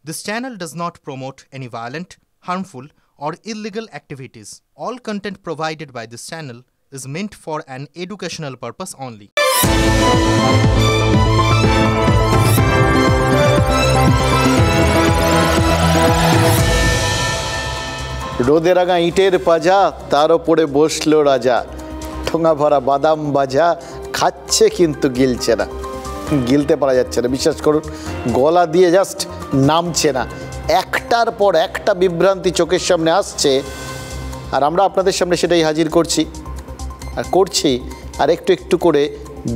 This channel does not promote any violent, harmful, or illegal activities. All content provided by this channel is meant for an educational purpose only. রোদে রাঙা ইটের পাজা, তার ওপরে বসলো রাজা, ঠোঙা ভরা বাদাম বাজা, খাচ্ছে কিন্তু গিলছে না, গিলতে পারা যাচ্ছে না। বিশ্বাস করুন, গলা দিয়ে জাস্ট নামছে না। একটার পর একটা বিভ্রান্তি চোখের সামনে আসছে, আর আমরা আপনাদের সামনে সেটাই হাজির করছি আর একটু একটু করে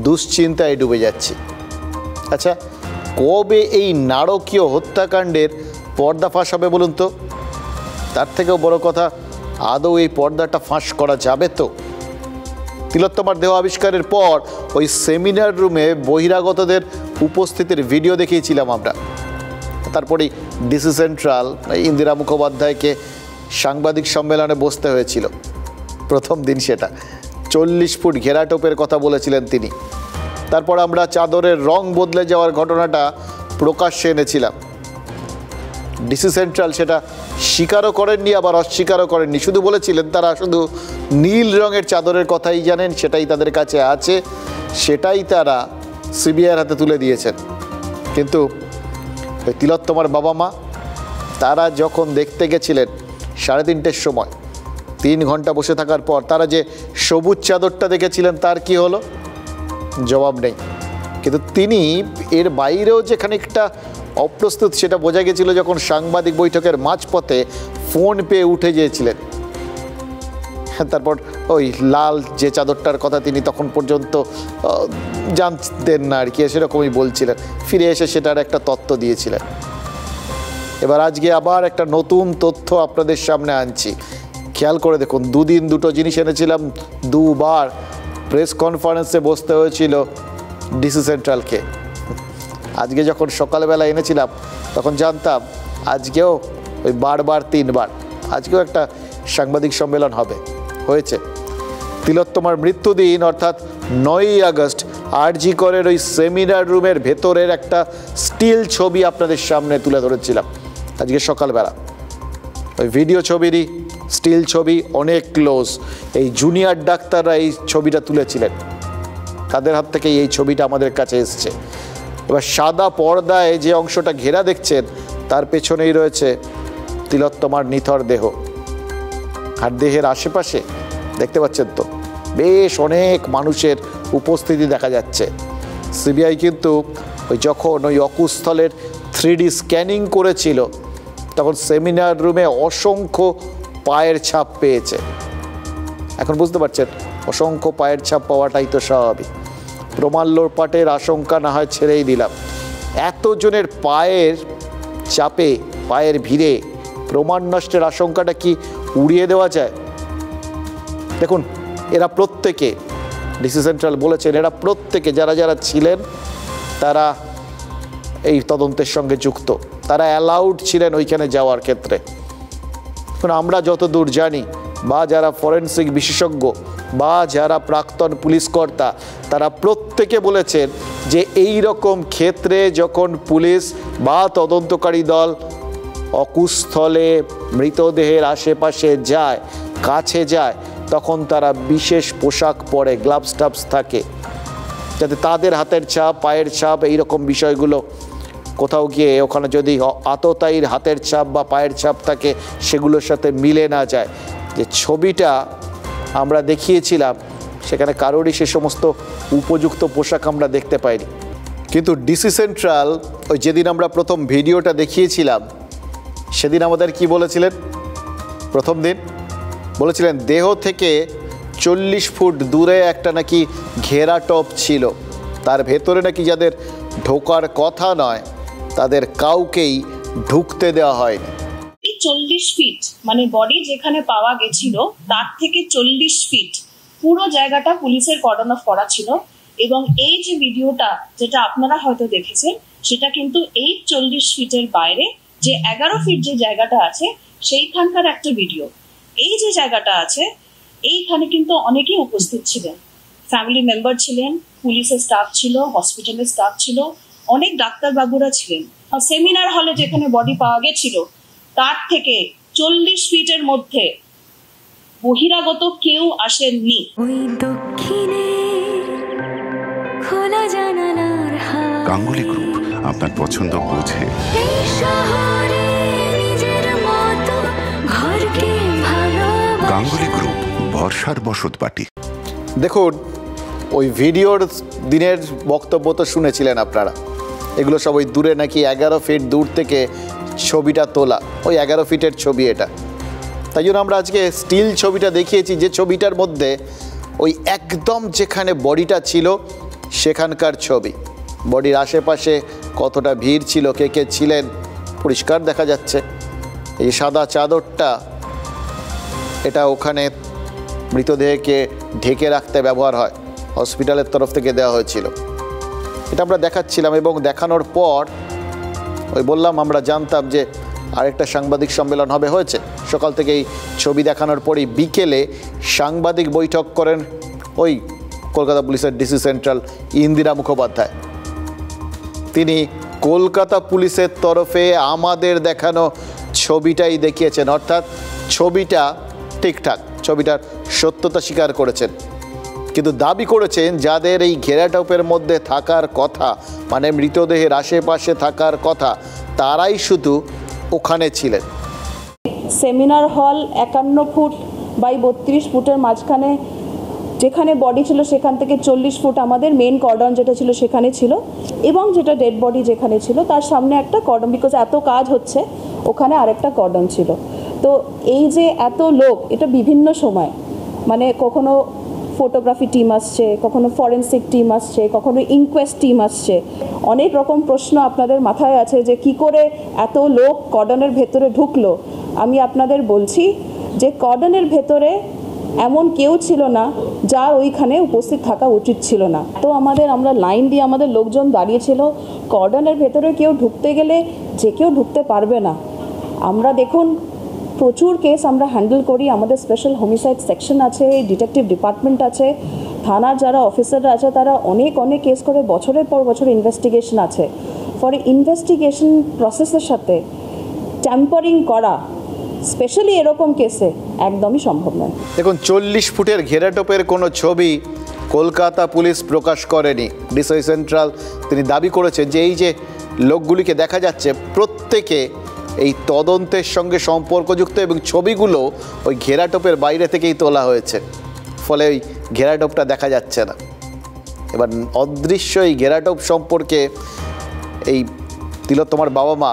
দুশ্চিন্তায় ডুবে যাচ্ছি। আচ্ছা, কবে এই নারকীয় হত্যাকাণ্ডের পর্দা ফাঁস হবে বলুন তো? তার থেকেও বড় কথা, আদৌ এই পর্দাটা ফাঁস করা যাবে তো? তিলোত্তমার দেহ আবিষ্কারের পর ওই সেমিনার রুমে বহিরাগতদের উপস্থিতির ভিডিও দেখিয়েছিলাম আমরা। তারপরেই ডিসি সেন্ট্রাল ইন্দিরা মুখোপাধ্যায়কে সাংবাদিক সম্মেলনে বসতে হয়েছিল। প্রথম দিন সেটা 40 ফুট ঘেরাটোপের কথা বলেছিলেন তিনি। তারপর আমরা চাদরের রং বদলে যাওয়ার ঘটনাটা প্রকাশ্যে এনেছিলাম। ডিসি সেন্ট্রাল সেটা স্বীকারও করেননি, আবার অস্বীকারও করেননি। শুধু বলেছিলেন তারা শুধু নীল রঙের চাদরের কথাই জানেন, সেটাই তাদের কাছে আছে, সেটাই তারা সিবিআইয়ের হাতে তুলে দিয়েছেন। কিন্তু ওই তিলোত্তমার বাবা মা তারা যখন দেখতে গেছিলেন 3:30-র সময়, 3 ঘন্টা বসে থাকার পর তারা যে সবুজ চাদরটা দেখেছিলেন তার কি হলো? জবাব নেই। কিন্তু তিনি এর বাইরেও যে খানিকটা অপ্রস্তুত সেটা বোঝা গেছিল যখন সাংবাদিক বৈঠকের মাঝপথে ফোন পেয়ে উঠে গিয়েছিলেন। তারপর ওই লাল যে চাদরটার কথা তিনি তখন পর্যন্ত জানতেন না আর কি, সেরকমই বলছিলেন। ফিরে এসে সেটার একটা তথ্য দিয়েছিলেন। এবার আজকে আবার একটা নতুন তথ্য আপনাদের সামনে আনছি। খেয়াল করে দেখুন, দুদিন দুটো জিনিস এনেছিলাম, দুবার প্রেস কনফারেন্সে বসতে হয়েছিল ডিসি সেন্ট্রালকে। আজকে যখন সকালবেলা এনেছিলাম তখন জানতাম আজকেও ওই বারবার 3 বার আজকেও একটা সাংবাদিক সম্মেলন হবে। হয়েছে। তিলোত্তমার মৃত্যুদিন অর্থাৎ 9ই আগস্ট আরজি করের ওই সেমিনার রুমের ভেতরের একটা স্টিল ছবি আপনাদের সামনে তুলে ধরেছিলাম আজকে সকালবেলা। ওই ভিডিও ছবিরই স্টিল ছবি, অনেক ক্লোজ। এই জুনিয়র ডাক্তাররা এই ছবিটা তুলেছিলেন, তাদের হাত থেকে এই ছবিটা আমাদের কাছে এসছে। এবার সাদা পর্দায় যে অংশটা ঘেরা দেখছেন তার পেছনেই রয়েছে তিলোত্তমার নিথর দেহ। আর দেহের আশেপাশে দেখতে পাচ্ছেন তো বেশ অনেক মানুষের উপস্থিতি দেখা যাচ্ছে। সিবিআই কিন্তু যখন ওই অকুস্থলের 3D স্ক্যানিং করেছিল তখন সেমিনার রুমে অসংখ্য পায়ের ছাপ পেয়েছে। এখন বুঝতে পারছেন, অসংখ্য পায়ের ছাপ পাওয়াটাই তো স্বাভাবিক। প্রমাণ লোপাটের আশঙ্কা না হয় ছেড়েই দিলাম, এতজনের পায়ের চাপে, পায়ের ভিড়ে প্রমাণ নষ্টের আশঙ্কাটা কি উড়িয়ে দেওয়া যায়? দেখুন, এরা প্রত্যেকে, ডিসি সেন্ট্রাল বলেছেন, এরা প্রত্যেকে যারা যারা ছিলেন তারা এই তদন্তের সঙ্গে যুক্ত, তারা অ্যালাউড ছিলেন ওইখানে যাওয়ার ক্ষেত্রে। এখন আমরা যতদূর জানি, বা যারা ফরেনসিক বিশেষজ্ঞ বা যারা প্রাক্তন পুলিশ কর্তা, তারা প্রত্যেকে বলেছেন যে এই রকম ক্ষেত্রে যখন পুলিশ বা তদন্তকারী দল অকুস্থলে মৃতদেহের আশেপাশে যায়, কাছে যায়, তখন তারা বিশেষ পোশাক পরে, গ্লাভস টাভস থাকে, যাতে তাদের হাতের ছাপ, পায়ের ছাপ, এইরকম বিষয়গুলো কোথাও গিয়ে ওখানে যদি আততায়ীর হাতের ছাপ বা পায়ের ছাপ থাকে সেগুলোর সাথে মিলে না যায়। যে ছবিটা আমরা দেখিয়েছিলাম সেখানে কারোরই সে সমস্ত উপযুক্ত পোশাক আমরা দেখতে পাইনি। কিন্তু ডিসি সেন্ট্রাল ওই যেদিন আমরা প্রথম ভিডিওটা দেখিয়েছিলাম সেদিন আমাদের কি বলেছিলেন? প্রথম দিন বলেছিলেন দেহ থেকে 40 ফুট দূরে একটা নাকি ঘেরা টপ ছিল, তার ভেতরে নাকি যাদের ঢোকার কথা নয় তাদের কাউকেই ঢুকতে দেওয়া হয়নি। 40 ফিট মানে বডি যেখানে পাওয়া গেছিল তার থেকে 40 ফিট পুরো জায়গাটা পুলিশের কর্ডন অফ করা ছিল। এবং এই যে ভিডিওটা যেটা আপনারা হয়তো দেখেছেন সেটা কিন্তু এই 40 ফিটের বাইরে যে 11 ফিট যে জায়গাটা আছে সেইখানকার একটা ভিডিও। এই যে জায়গাটা আছে এইখানে কিন্তু অনেকেই উপস্থিত ছিলেন, ফ্যামিলি মেম্বার ছিলেন, পুলিশের স্টাফ ছিল, হসপিটালের স্টাফ ছিল, অনেক ডাক্তারবাবুরা ছিলেন। সেমিনার হলে যেখানে বডি পাওয়া গেছিল তার থেকে 40 ফিটের মধ্যে বহিরাগত কেউ আসেননি। গাঙ্গুলি গ্রুপ, আপনার পছন্দ বোঝে। গাঙ্গুলি গ্রুপ, ভরসার বসতবাটি। দেখুন, ওই ভিডিওর দিনের বক্তব্য তো শুনেছিলেন আপনারা। এগুলো সব ওই দূরে নাকি 11 ফিট দূর থেকে ছবিটা তোলা, ওই 11 ফিটের ছবি এটা। তাই জন্য আমরা আজকে স্টিল ছবিটা দেখিয়েছি, যে ছবিটার মধ্যে ওই একদম যেখানে বডিটা ছিল সেখানকার ছবি। বডির আশেপাশে কতটা ভিড় ছিল, কে কে ছিলেন পরিষ্কার দেখা যাচ্ছে। এই সাদা চাদরটা, এটা ওখানে মৃতদেহকে ঢেকে রাখতে ব্যবহার হয়, হসপিটালের তরফ থেকে দেওয়া হয়েছিল। এটা আমরা দেখাচ্ছিলাম এবং দেখানোর পর ওই বললাম আমরা জানতাম যে আরেকটা সাংবাদিক সম্মেলন হয়েছে। সকাল থেকে এই ছবি দেখানোর পরেই বিকেলে সাংবাদিক বৈঠক করেন ওই কলকাতা পুলিশের ডিসি সেন্ট্রাল ইন্দিরা মুখোপাধ্যায়। তিনি কলকাতা পুলিশের তরফে আমাদের দেখানো ছবিটাই দেখিয়েছেন, অর্থাৎ ছবিটা ঠিকঠাক, ছবিটার সত্যতা স্বীকার করেছেন। কিন্তু দাবি করেছেন যাদের এই ঘেরাটোপের মধ্যে থাকার কথা, মানে মৃতদেহের আশেপাশে থাকার কথা, তারাই শুধু ওখানে ছিলেন। সেমিনার হল 51 ফুট বাই 32 ফুটের মাঝখানে যেখানে বডি ছিল সেখান থেকে 40 ফুট আমাদের মেন কর্ডন যেটা ছিল সেখানে ছিল, এবং যেটা ডেড বডি যেখানে ছিল তার সামনে একটা কর্ডন, বিকজ এত কাজ হচ্ছে ওখানে আরেকটা কর্ডন ছিল। তো এই যে এত লোক, এটা বিভিন্ন সময়, মানে কখনো ফটোগ্রাফি টিম আসছে, কখনো ফরেন্সিক টিম আসছে, কখনো ইনকোয়েস্ট টিম আসছে। অনেক রকম প্রশ্ন আপনাদের মাথায় আছে যে কি করে এত লোক কর্ডনের ভেতরে ঢুকলো। আমি আপনাদের বলছি যে কর্ডনের ভেতরে এমন কেউ ছিল না যার ওইখানে উপস্থিত থাকা উচিত ছিল না। তো আমরা লাইন দিয়ে আমাদের লোকজন দাঁড়িয়েছিল। কর্ডনের ভেতরে কেউ ঢুকতে গেলে যে কেউ ঢুকতে পারবে না। আমরা দেখুন প্রচুর কেস আমরা হ্যান্ডেল করি, আমাদের স্পেশাল হোমিসাইড সেকশন আছে, ডিটেকটিভ ডিপার্টমেন্ট আছে, থানার যারা অফিসাররা আছে তারা অনেক কেস করে, বছরের পর বছর ইনভেস্টিগেশন আছে। ফলে ইনভেস্টিগেশন প্রসেসের সাথে ট্যাম্পারিং করা, স্পেশালি এরকম কেসে, একদমই সম্ভব নয়। দেখুন, 40 ফুটের ঘেরাটোপের কোনো ছবি কলকাতা পুলিশ প্রকাশ করেনি। ডিসি সেন্ট্রাল তিনি দাবি করেছেন যে এই যে লোকগুলিকে দেখা যাচ্ছে প্রত্যেকে এই তদন্তের সঙ্গে সম্পর্কযুক্ত, এবং ছবিগুলো ওই ঘেরাটোপের বাইরে থেকেই তোলা হয়েছে, ফলে ওই ঘেরাটোপটা দেখা যাচ্ছে না। এবার অদৃশ্য এই ঘেরাটোপ সম্পর্কে এই তিলোত্তমার বাবা মা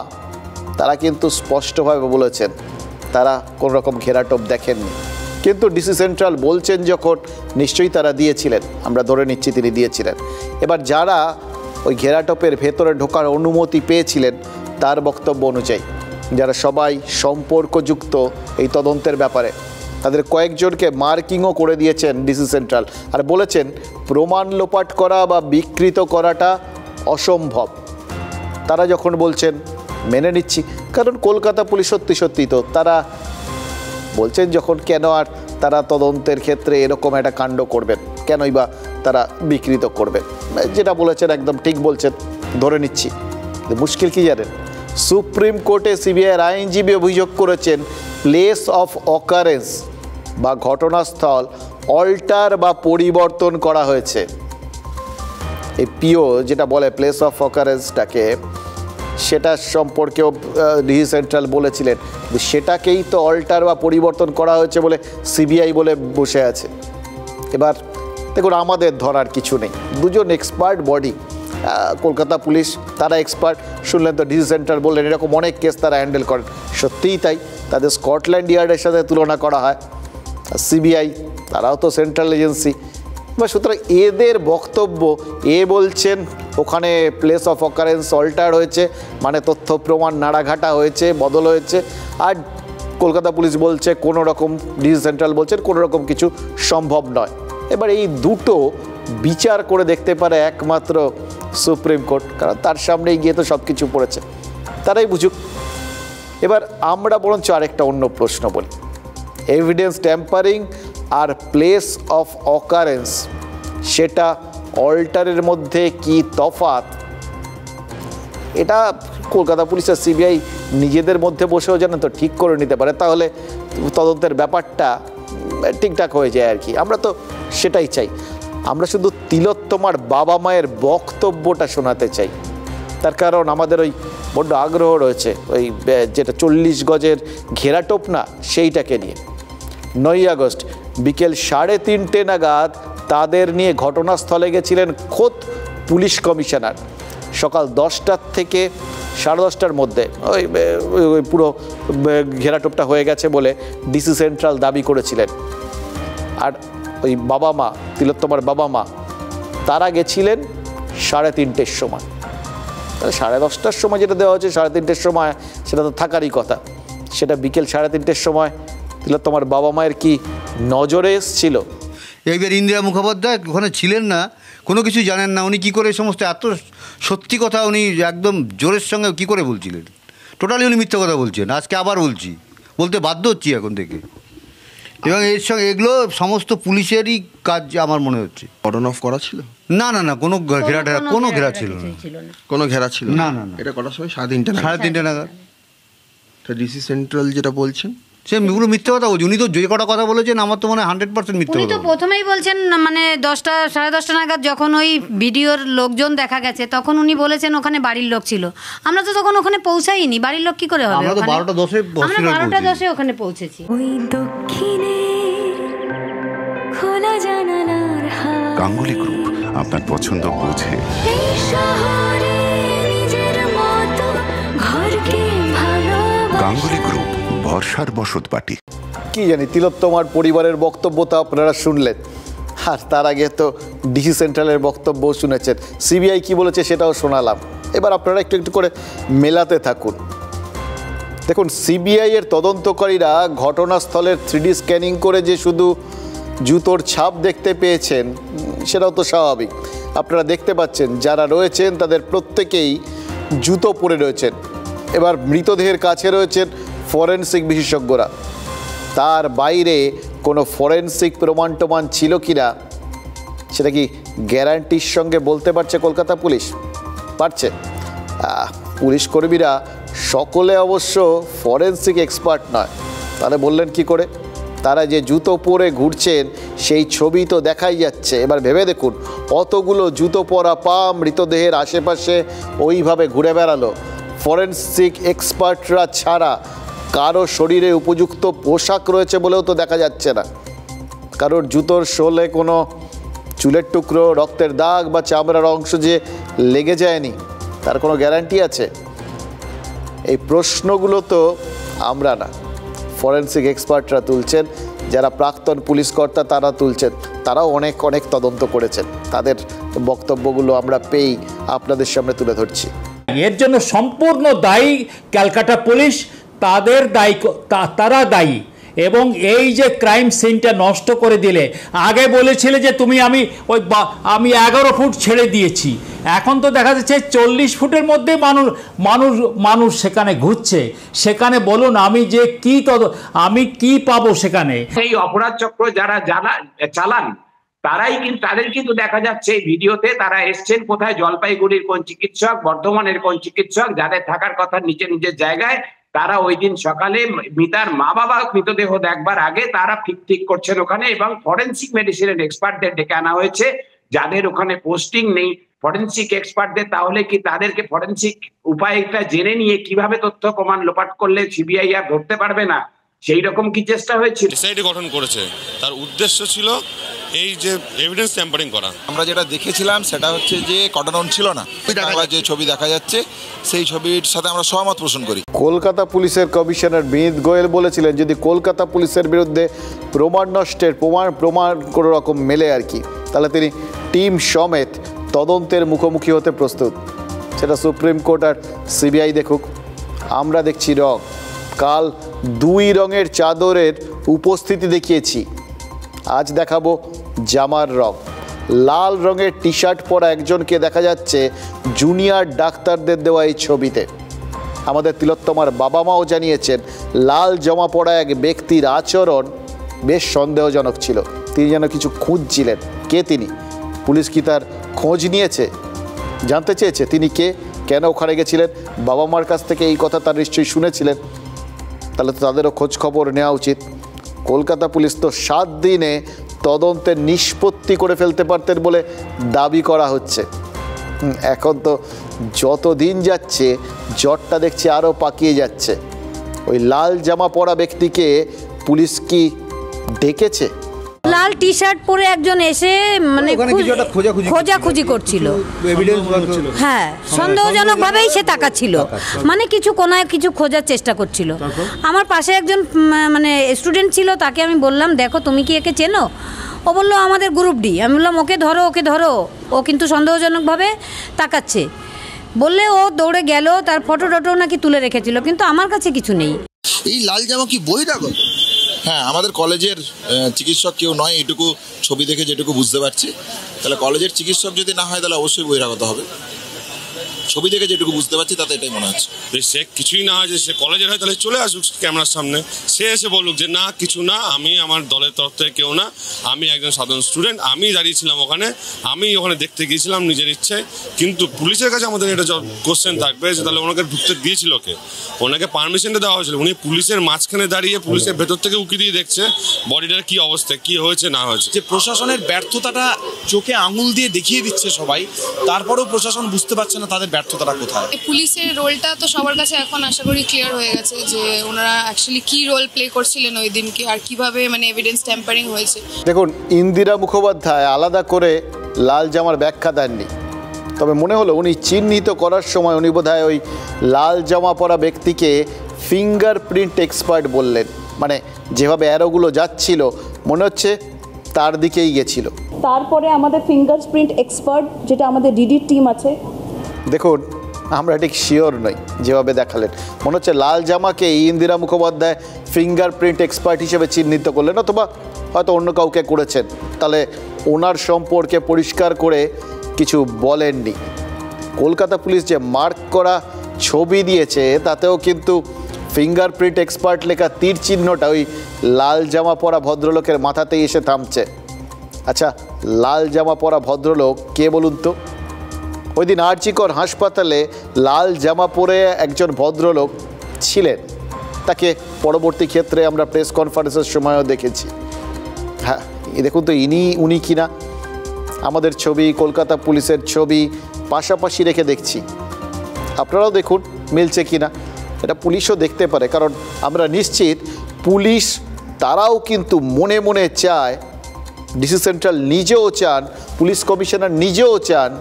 তারা কিন্তু স্পষ্টভাবে বলেছেন তারা কোনো রকম ঘেরাটোপ দেখেননি। কিন্তু ডিসি সেন্ট্রাল বলছেন যখন, নিশ্চয়ই তারা দিয়েছিলেন, আমরা ধরে নিচ্ছি তিনি দিয়েছিলেন। এবার যারা ওই ঘেরাটোপের ভেতরে ঢোকার অনুমতি পেয়েছিলেন তার বক্তব্য অনুযায়ী যারা সবাই সম্পর্কযুক্ত এই তদন্তের ব্যাপারে, তাদের কয়েকজনকে মার্কিংও করে দিয়েছেন ডিসি সেন্ট্রাল, আর বলেছেন প্রমাণ লোপাট করা বা বিকৃত করাটা অসম্ভব। তারা যখন বলছেন মেনে নিচ্ছি, কারণ কলকাতা পুলিশ সত্যি তো তারা বলছেন যখন, কেন আর তারা তদন্তের ক্ষেত্রে এরকম একটা কাণ্ড করবেন, কেনই বা তারা বিকৃত করবেন। যেটা বলেছেন একদম ঠিক বলছেন, ধরে নিচ্ছি। মুশকিল কি জানেন, সুপ্রিম কোর্টে সিবিআইয়ের আইনজীবী অভিযোগ করেছেন প্লেস অফ অকারেন্স বা ঘটনাস্থল অল্টার বা পরিবর্তন করা হয়েছে। এই পিও যেটা বলে প্লেস অফ অকারেন্সটাকে, সেটা সম্পর্কেও ডিসি সেন্ট্রাল বলেছিলেন সেটাকেই তো অল্টার বা পরিবর্তন করা হয়েছে বলে সিবিআই বলে বসে আছে। এবার দেখুন, আমাদের ধরার কিছু নেই, দুজন এক্সপার্ট বডি, কলকাতা পুলিশ তারা এক্সপার্ট, শুনলেন তো ডিসি সেন্ট্রাল বললেন এরকম অনেক কেস তারা হ্যান্ডেল করেন, সত্যিই তাই। তাদের স্কটল্যান্ড ইয়ার্ডের সাথে তুলনা করা হয়, সিবিআই তারাও তো সেন্ট্রাল এজেন্সি। বা সুতরাং এদের বক্তব্য, বলছেন ওখানে প্লেস অফ অকারেন্স অল্টার হয়েছে, মানে তথ্য প্রমাণ নাড়াঘাটা হয়েছে, বদল হয়েছে, আর কলকাতা পুলিশ বলছে কোনো রকম, ডিসি সেন্ট্রাল বলছেন কোনো রকম কিছু সম্ভব নয়। এবার এই দুটো বিচার করে দেখতে পারে একমাত্র সুপ্রিম কোর্ট, কারণ তার সামনেই গিয়ে তো সব কিছু পড়েছে, তারাই বুঝুক। এবার আমরা বরঞ্চ আরেকটা অন্য প্রশ্ন বলি, এভিডেন্স ট্যাম্পারিং আর প্লেস অফ অকারেন্স, সেটা অল্টারের মধ্যে কি তফাৎ, এটা কলকাতা পুলিশ আর সিবিআই নিজেদের মধ্যে বসেও যেন তো ঠিক করে নিতে পারে, তাহলে তদন্তের ব্যাপারটা ঠিকঠাক হয়ে যায় আর কি। আমরা তো সেটাই চাই। আমরা শুধু তিলোত্তমার বাবা মায়ের বক্তব্যটা শোনাতে চাই, তার কারণ আমাদের ওই বড্ড আগ্রহ রয়েছে ওই যেটা 40 গজের ঘেরাটোপ না, সেইটাকে নিয়ে। 9ই আগস্ট বিকেল 3:30 নাগাদ তাদের নিয়ে ঘটনাস্থলে গেছিলেন খোদ পুলিশ কমিশনার। সকাল 10টা থেকে 10:30টার মধ্যে ওই পুরো ঘেরাটোপটা হয়ে গেছে বলে ডিসি সেন্ট্রাল দাবি করেছিলেন। আর ওই বাবা মা, তিলোত্তমার বাবা মা, তারা গেছিলেন 3:30টার সময়। তাহলে 10:30টার সময় যেটা দেওয়া হচ্ছে 3:30টার সময়, সেটা তো থাকারই কথা। সেটা বিকেল 3:30টার সময় তিলোত্তমার বাবা মায়ের কি নজরে এসেছিল? এইবার ইন্দিরা মুখোপাধ্যায় ওখানে ছিলেন না, কোনো কিছু জানেন না, উনি কী করে সমস্ত এত সত্যি কথা উনি একদম জোরের সঙ্গে কী করে বলছিলেন? টোটালি উনি মিথ্যা কথা বলছেন। আজকে আবার বলতে বাধ্য হচ্ছি এখন থেকে। এবং এর সঙ্গে এগুলো সমস্ত পুলিশেরই কাজ আমার মনে হচ্ছে। কর্ডন অফ করা ছিল? না না না, কোনো ঘেরা কোনো ঘেরা ছিল না। কোনো ঘেরা ছিল না না না। এটা করার সময় 3:30 নাগাদ। তো ডিসি সেন্ট্রাল যেটা বলছেন সে পুরো মিথ্যে কথা বলছে। উনি তো যে কটা কথা বলেছেন আমার তো মনে হয় 100% মিথ্যে কথা। উনি তো প্রথমেই বলছেন মানে 10টা 10:30 নাগাদ যখন ওই ভিডিওর লোকজন দেখা গেছে তখন উনি বলেছেন ওখানে বাড়ির লোক ছিল। আমরা তো তখন ওখানে পৌঁছাইনি, বাড়ির লোক কি করে হবে? আমরা তো 12:10 ওখানে পৌঁছেছি। ওই দক্ষিণে খোলা জানালার হাওয়া, গাঙ্গুলি গ্রুপ, আপনার পছন্দ বোঝে। এই শহরে নিজের মতো ঘরকে ভালোবাসা। গাঙ্গুলি গ্রুপ, ভরসার বসতবাটি। কি জানি, তিলোত্তমার পরিবারের বক্তব্য তো আপনারা শুনলেন, আর তার আগে তো ডিসি সেন্ট্রালের বক্তব্য শুনেছেন, সিবিআই কি বলেছে সেটাও শোনালাম। এবার আপনারা একটু একটু করে মেলাতে থাকুন। দেখুন, সিবিআই এর তদন্তকারীরা ঘটনাস্থলের 3D স্ক্যানিং করে যে শুধু জুতোর ছাপ দেখতে পেয়েছেন সেটাও তো স্বাভাবিক। আপনারা দেখতে পাচ্ছেন যারা রয়েছেন তাদের প্রত্যেকেই জুতো পরে রয়েছেন। এবার মৃতদেহের কাছে রয়েছেন ফরেনসিক বিশেষজ্ঞরা। তার বাইরে কোনো ফরেনসিক প্রমাণ টমান ছিল কিনা সেটা কি গ্যারান্টির সঙ্গে বলতে পারছে কলকাতা পুলিশ? পারছে? পুলিশ কর্মীরা সকলে অবশ্য ফরেনসিক এক্সপার্ট নয়। তাহলে বললেন কি করে? তারা যে জুতো পরে ঘুরছেন সেই ছবি তো দেখাই যাচ্ছে। এবার ভেবে দেখুন, অতগুলো জুতো পরা পা মৃতদেহের আশেপাশে ওইভাবে ঘুরে বেড়ালো। ফরেনসিক এক্সপার্টরা ছাড়া কারো শরীরে উপযুক্ত পোশাক রয়েছে বলেও তো দেখা যাচ্ছে না। কারোর জুতোর সোলে কোনো চুলের টুকরো, রক্তের দাগ বা চামড়ার অংশ যে লেগে যায়নি তার কোনো গ্যারান্টি আছে? এই প্রশ্নগুলো তো আমরা না, ফরেনসিক এক্সপার্টরা তুলছেন। যারা প্রাক্তন পুলিশ কর্তা তারা তুলছেন, তারাও অনেক অনেক তদন্ত করেছেন। তাদের বক্তব্যগুলো আমরা পেয়েই আপনাদের সামনে তুলে ধরছি। এর জন্য সম্পূর্ণ দায়ী ক্যালকাটা পুলিশ, তাদের দায়ী, তারা দায়ী। এবং এই যে ক্রাইম সিনটা নষ্ট করে দিলে, আগে বলেছিলে যে আমি 11 ফুট ছেড়ে দিয়েছি, এখন তো দেখা যাচ্ছে 40 ফুটের মধ্যে মানুষ সেখানে ঘুরছে। সেখানে বলুন আমি কি পাবো সেখানে? এই অপরাধ চক্র যারা চালান তাদের কিন্তু দেখা যাচ্ছে এই ভিডিওতে তারা এসছেন কোথায়, জলপাইগুড়ির কোন চিকিৎসক, বর্ধমানের কোন চিকিৎসক, যাদের থাকার কথা নিজের জায়গায়, তারা ওই দিন সকালে মিতার মা বাবা মৃতদেহ দেখবার আগে তারা ঠিক করছেন ওখানে। এবং ফরেনসিক মেডিসিনের এক্সপার্টদের ডেকে আনা হয়েছে যাদের ওখানে পোস্টিং নেই, ফরেনসিক এক্সপার্টদের। তাহলে কি তাদেরকে ফরেনসিক উপায়টা জেনে নিয়ে কিভাবে তথ্য প্রমাণ লোপাট করলে সিবিআই আর ধরতে পারবে না, সেই রকম কি চেষ্টা হয়েছিল? এসআইটি গঠন করেছে, তার উদ্দেশ্য ছিল এই যে এভিডেন্স ট্যাম্পারিং করা। আমরা যেটা দেখেছিলাম সেটা হচ্ছে যে কর্ডন ছিল না। যে ছবি দেখা যাচ্ছে সেই ছবির সাথে আমরা সহমত পোষণ করি। কলকাতা পুলিশের কমিশনার বিনীত গোয়েল বলেছিলেন যদি কলকাতা পুলিশের বিরুদ্ধে প্রমাণ নষ্টের প্রমাণ কোনো রকম মেলে আর কি, তাহলে তিনি টিম সমেত তদন্তের মুখোমুখি হতে প্রস্তুত। সেটা সুপ্রিম কোর্ট আর সিবিআই দেখুক। আমরা দেখছি রং। কাল 2 রঙের চাদরের উপস্থিতি দেখিয়েছি, আজ দেখাবো জামার রং। লাল রঙের টি শার্ট পরা একজনকে দেখা যাচ্ছে জুনিয়র ডাক্তারদের দেওয়া এই ছবিতে। আমাদের তিলোত্তমার বাবা মাও জানিয়েছেন লাল জামা পরা এক ব্যক্তির আচরণ বেশ সন্দেহজনক ছিল। তিনি যেন কিছু খুঁজছিলেন। কে তিনি? পুলিশ কি তার খোঁজ নিয়েছে? জানতে চেয়েছে তিনি কে, কেন ওখানে গেছিলেন, বাবা মার কাছ থেকে এই কথা তার নিশ্চয়ই শুনেছিলেন, তাহলে তো তাদেরও খোঁজ খবর নেওয়া উচিত। কলকাতা পুলিশ তো 7 দিনে তদন্তের নিষ্পত্তি করে ফেলতে পারতেন বলে দাবি করা হচ্ছে। এখন তো যত দিন যাচ্ছে জ্বরটা দেখছি আরও পাকিয়ে যাচ্ছে। ওই লাল জামা পরা ব্যক্তিকে পুলিশ কি ডেকেছে? লাল টি শার্ট পরে একজন এসে মানে খোঁজাখুঁজি করছিল, হ্যাঁ সন্দেহজনক ভাবেই সে তাকাচ্ছিল, মানে কিছু কোনায় কিছু খোঁজার চেষ্টা করছিল। আমার পাশে একজন মানে স্টুডেন্ট ছিল, তাকে আমি বললাম দেখো তুমি কি একে চেনো? ও বললো আমাদের গ্রুপ ডি। আমি বললাম ওকে ধরো, ও কিন্তু সন্দেহজনকভাবে তাকাচ্ছে। বললে ও দৌড়ে গেল, তার ফটো টটো নাকি তুলে রেখেছিল, কিন্তু আমার কাছে কিছু নেই। এই লাল জামা কি বহিরাগত? হ্যাঁ, আমাদের কলেজের চিকিৎসক কেউ নয়, এটুকু ছবি দেখে যেটুকু বুঝতে পারছি। তাহলে কলেজের চিকিৎসক যদি না হয় তাহলে অবশ্যই বহিরাগত হবে। ছবি দেখে যেটুকু বুঝতে পারছি তাতে এটাই মনে হচ্ছে। সে কিছুই না হয় যে সে কলেজের হয়, তাহলে চলে আসুক ক্যামেরার সামনে, সে এসে বলুক যে না কিছু না, আমি আমার দলের তরফ থেকে কেউ না, আমি একজন সাধারণ স্টুডেন্ট, আমি দাঁড়িয়েছিলাম ওখানে, আমি ওখানে দেখতে গিয়েছিলাম নিজের ইচ্ছায়। কিন্তু পুলিশের কাছে আমাদের এটা কোশ্চেন থাকবে যে তাহলে ওনাকে ঢুকতে দিয়েছিল কে? ওনাকে পারমিশনটা দেওয়া হয়েছিল, উনি পুলিশের মাঝখানে দাঁড়িয়ে পুলিশের ভেতর থেকে উকি দিয়ে দেখছে বডিটার কি অবস্থা, কি হয়েছে না হয়েছে। যে প্রশাসনের ব্যর্থতাটা চোখে আঙুল দিয়ে দেখিয়ে দিচ্ছে সবাই, তারপরেও প্রশাসন বুঝতে পারছে না তাদের ব্যর্থতাটা কোথায়। পুলিশের রোলটা তো সবার কাছে এখন আশা করি ক্লিয়ার হয়ে গেছে যে ওনারা অ্যাকচুয়ালি কি রোল প্লে করছিলেন ওই দিনকে, আর কিভাবে মানে এভিডেন্স ট্যাম্পারিং হয়েছে। দেখুন, ইন্দিরা মুখোপাধ্যায় আলাদা করে লাল জামার ব্যাখ্যা দেননি, তবে মনে হলো উনি চিহ্নিত করার সময় উনি বোধহয় ওই লাল জামা পরা ব্যক্তিকে ফিঙ্গারপ্রিন্ট এক্সপার্ট বললেন। মানে যেভাবে অ্যারোগুলো যাচ্ছিল মনে হচ্ছে তার দিকেই গেছিল। তারপরে আমাদের ফিঙ্গারপ্রিন্ট এক্সপার্ট, যেটা আমাদের ডিডির টিম আছে, দেখুন আমরা ঠিক শিওর নই, যেভাবে দেখালেন মনে হচ্ছে লাল জামাকে ইন্দিরা মুখোপাধ্যায় ফিঙ্গারপ্রিন্ট এক্সপার্ট হিসেবে চিহ্নিত করলেন, অথবা হয়তো অন্য কাউকে করেছেন। তাহলে ওনার সম্পর্কে পরিষ্কার করে কিছু বলেননি। কলকাতা পুলিশ যে মার্ক করা ছবি দিয়েছে তাতেও কিন্তু ফিঙ্গারপ্রিন্ট এক্সপার্ট লেখা তীর চিহ্নটা ওই লাল জামা পরা ভদ্রলোকের মাথাতেই এসে থামছে। আচ্ছা, লাল জামা পরা ভদ্রলোক কে বলুন তো? ওই দিন আরজিকর হাসপাতালে লাল জামা পরে একজন ভদ্রলোক ছিলেন, তাকে পরবর্তী ক্ষেত্রে আমরা প্রেস কনফারেন্সের সময়ও দেখেছি। হ্যাঁ, দেখুন তো উনি কিনা। আমাদের ছবি, কলকাতা পুলিশের ছবি পাশাপাশি রেখে দেখছি, আপনারাও দেখুন মিলছে কিনা। এটা পুলিশও দেখতে পারে, কারণ আমরা নিশ্চিত পুলিশ তারাও কিন্তু মনে মনে চায়, ডিসি সেন্ট্রাল নিজেও চান, পুলিশ কমিশনার নিজেও চান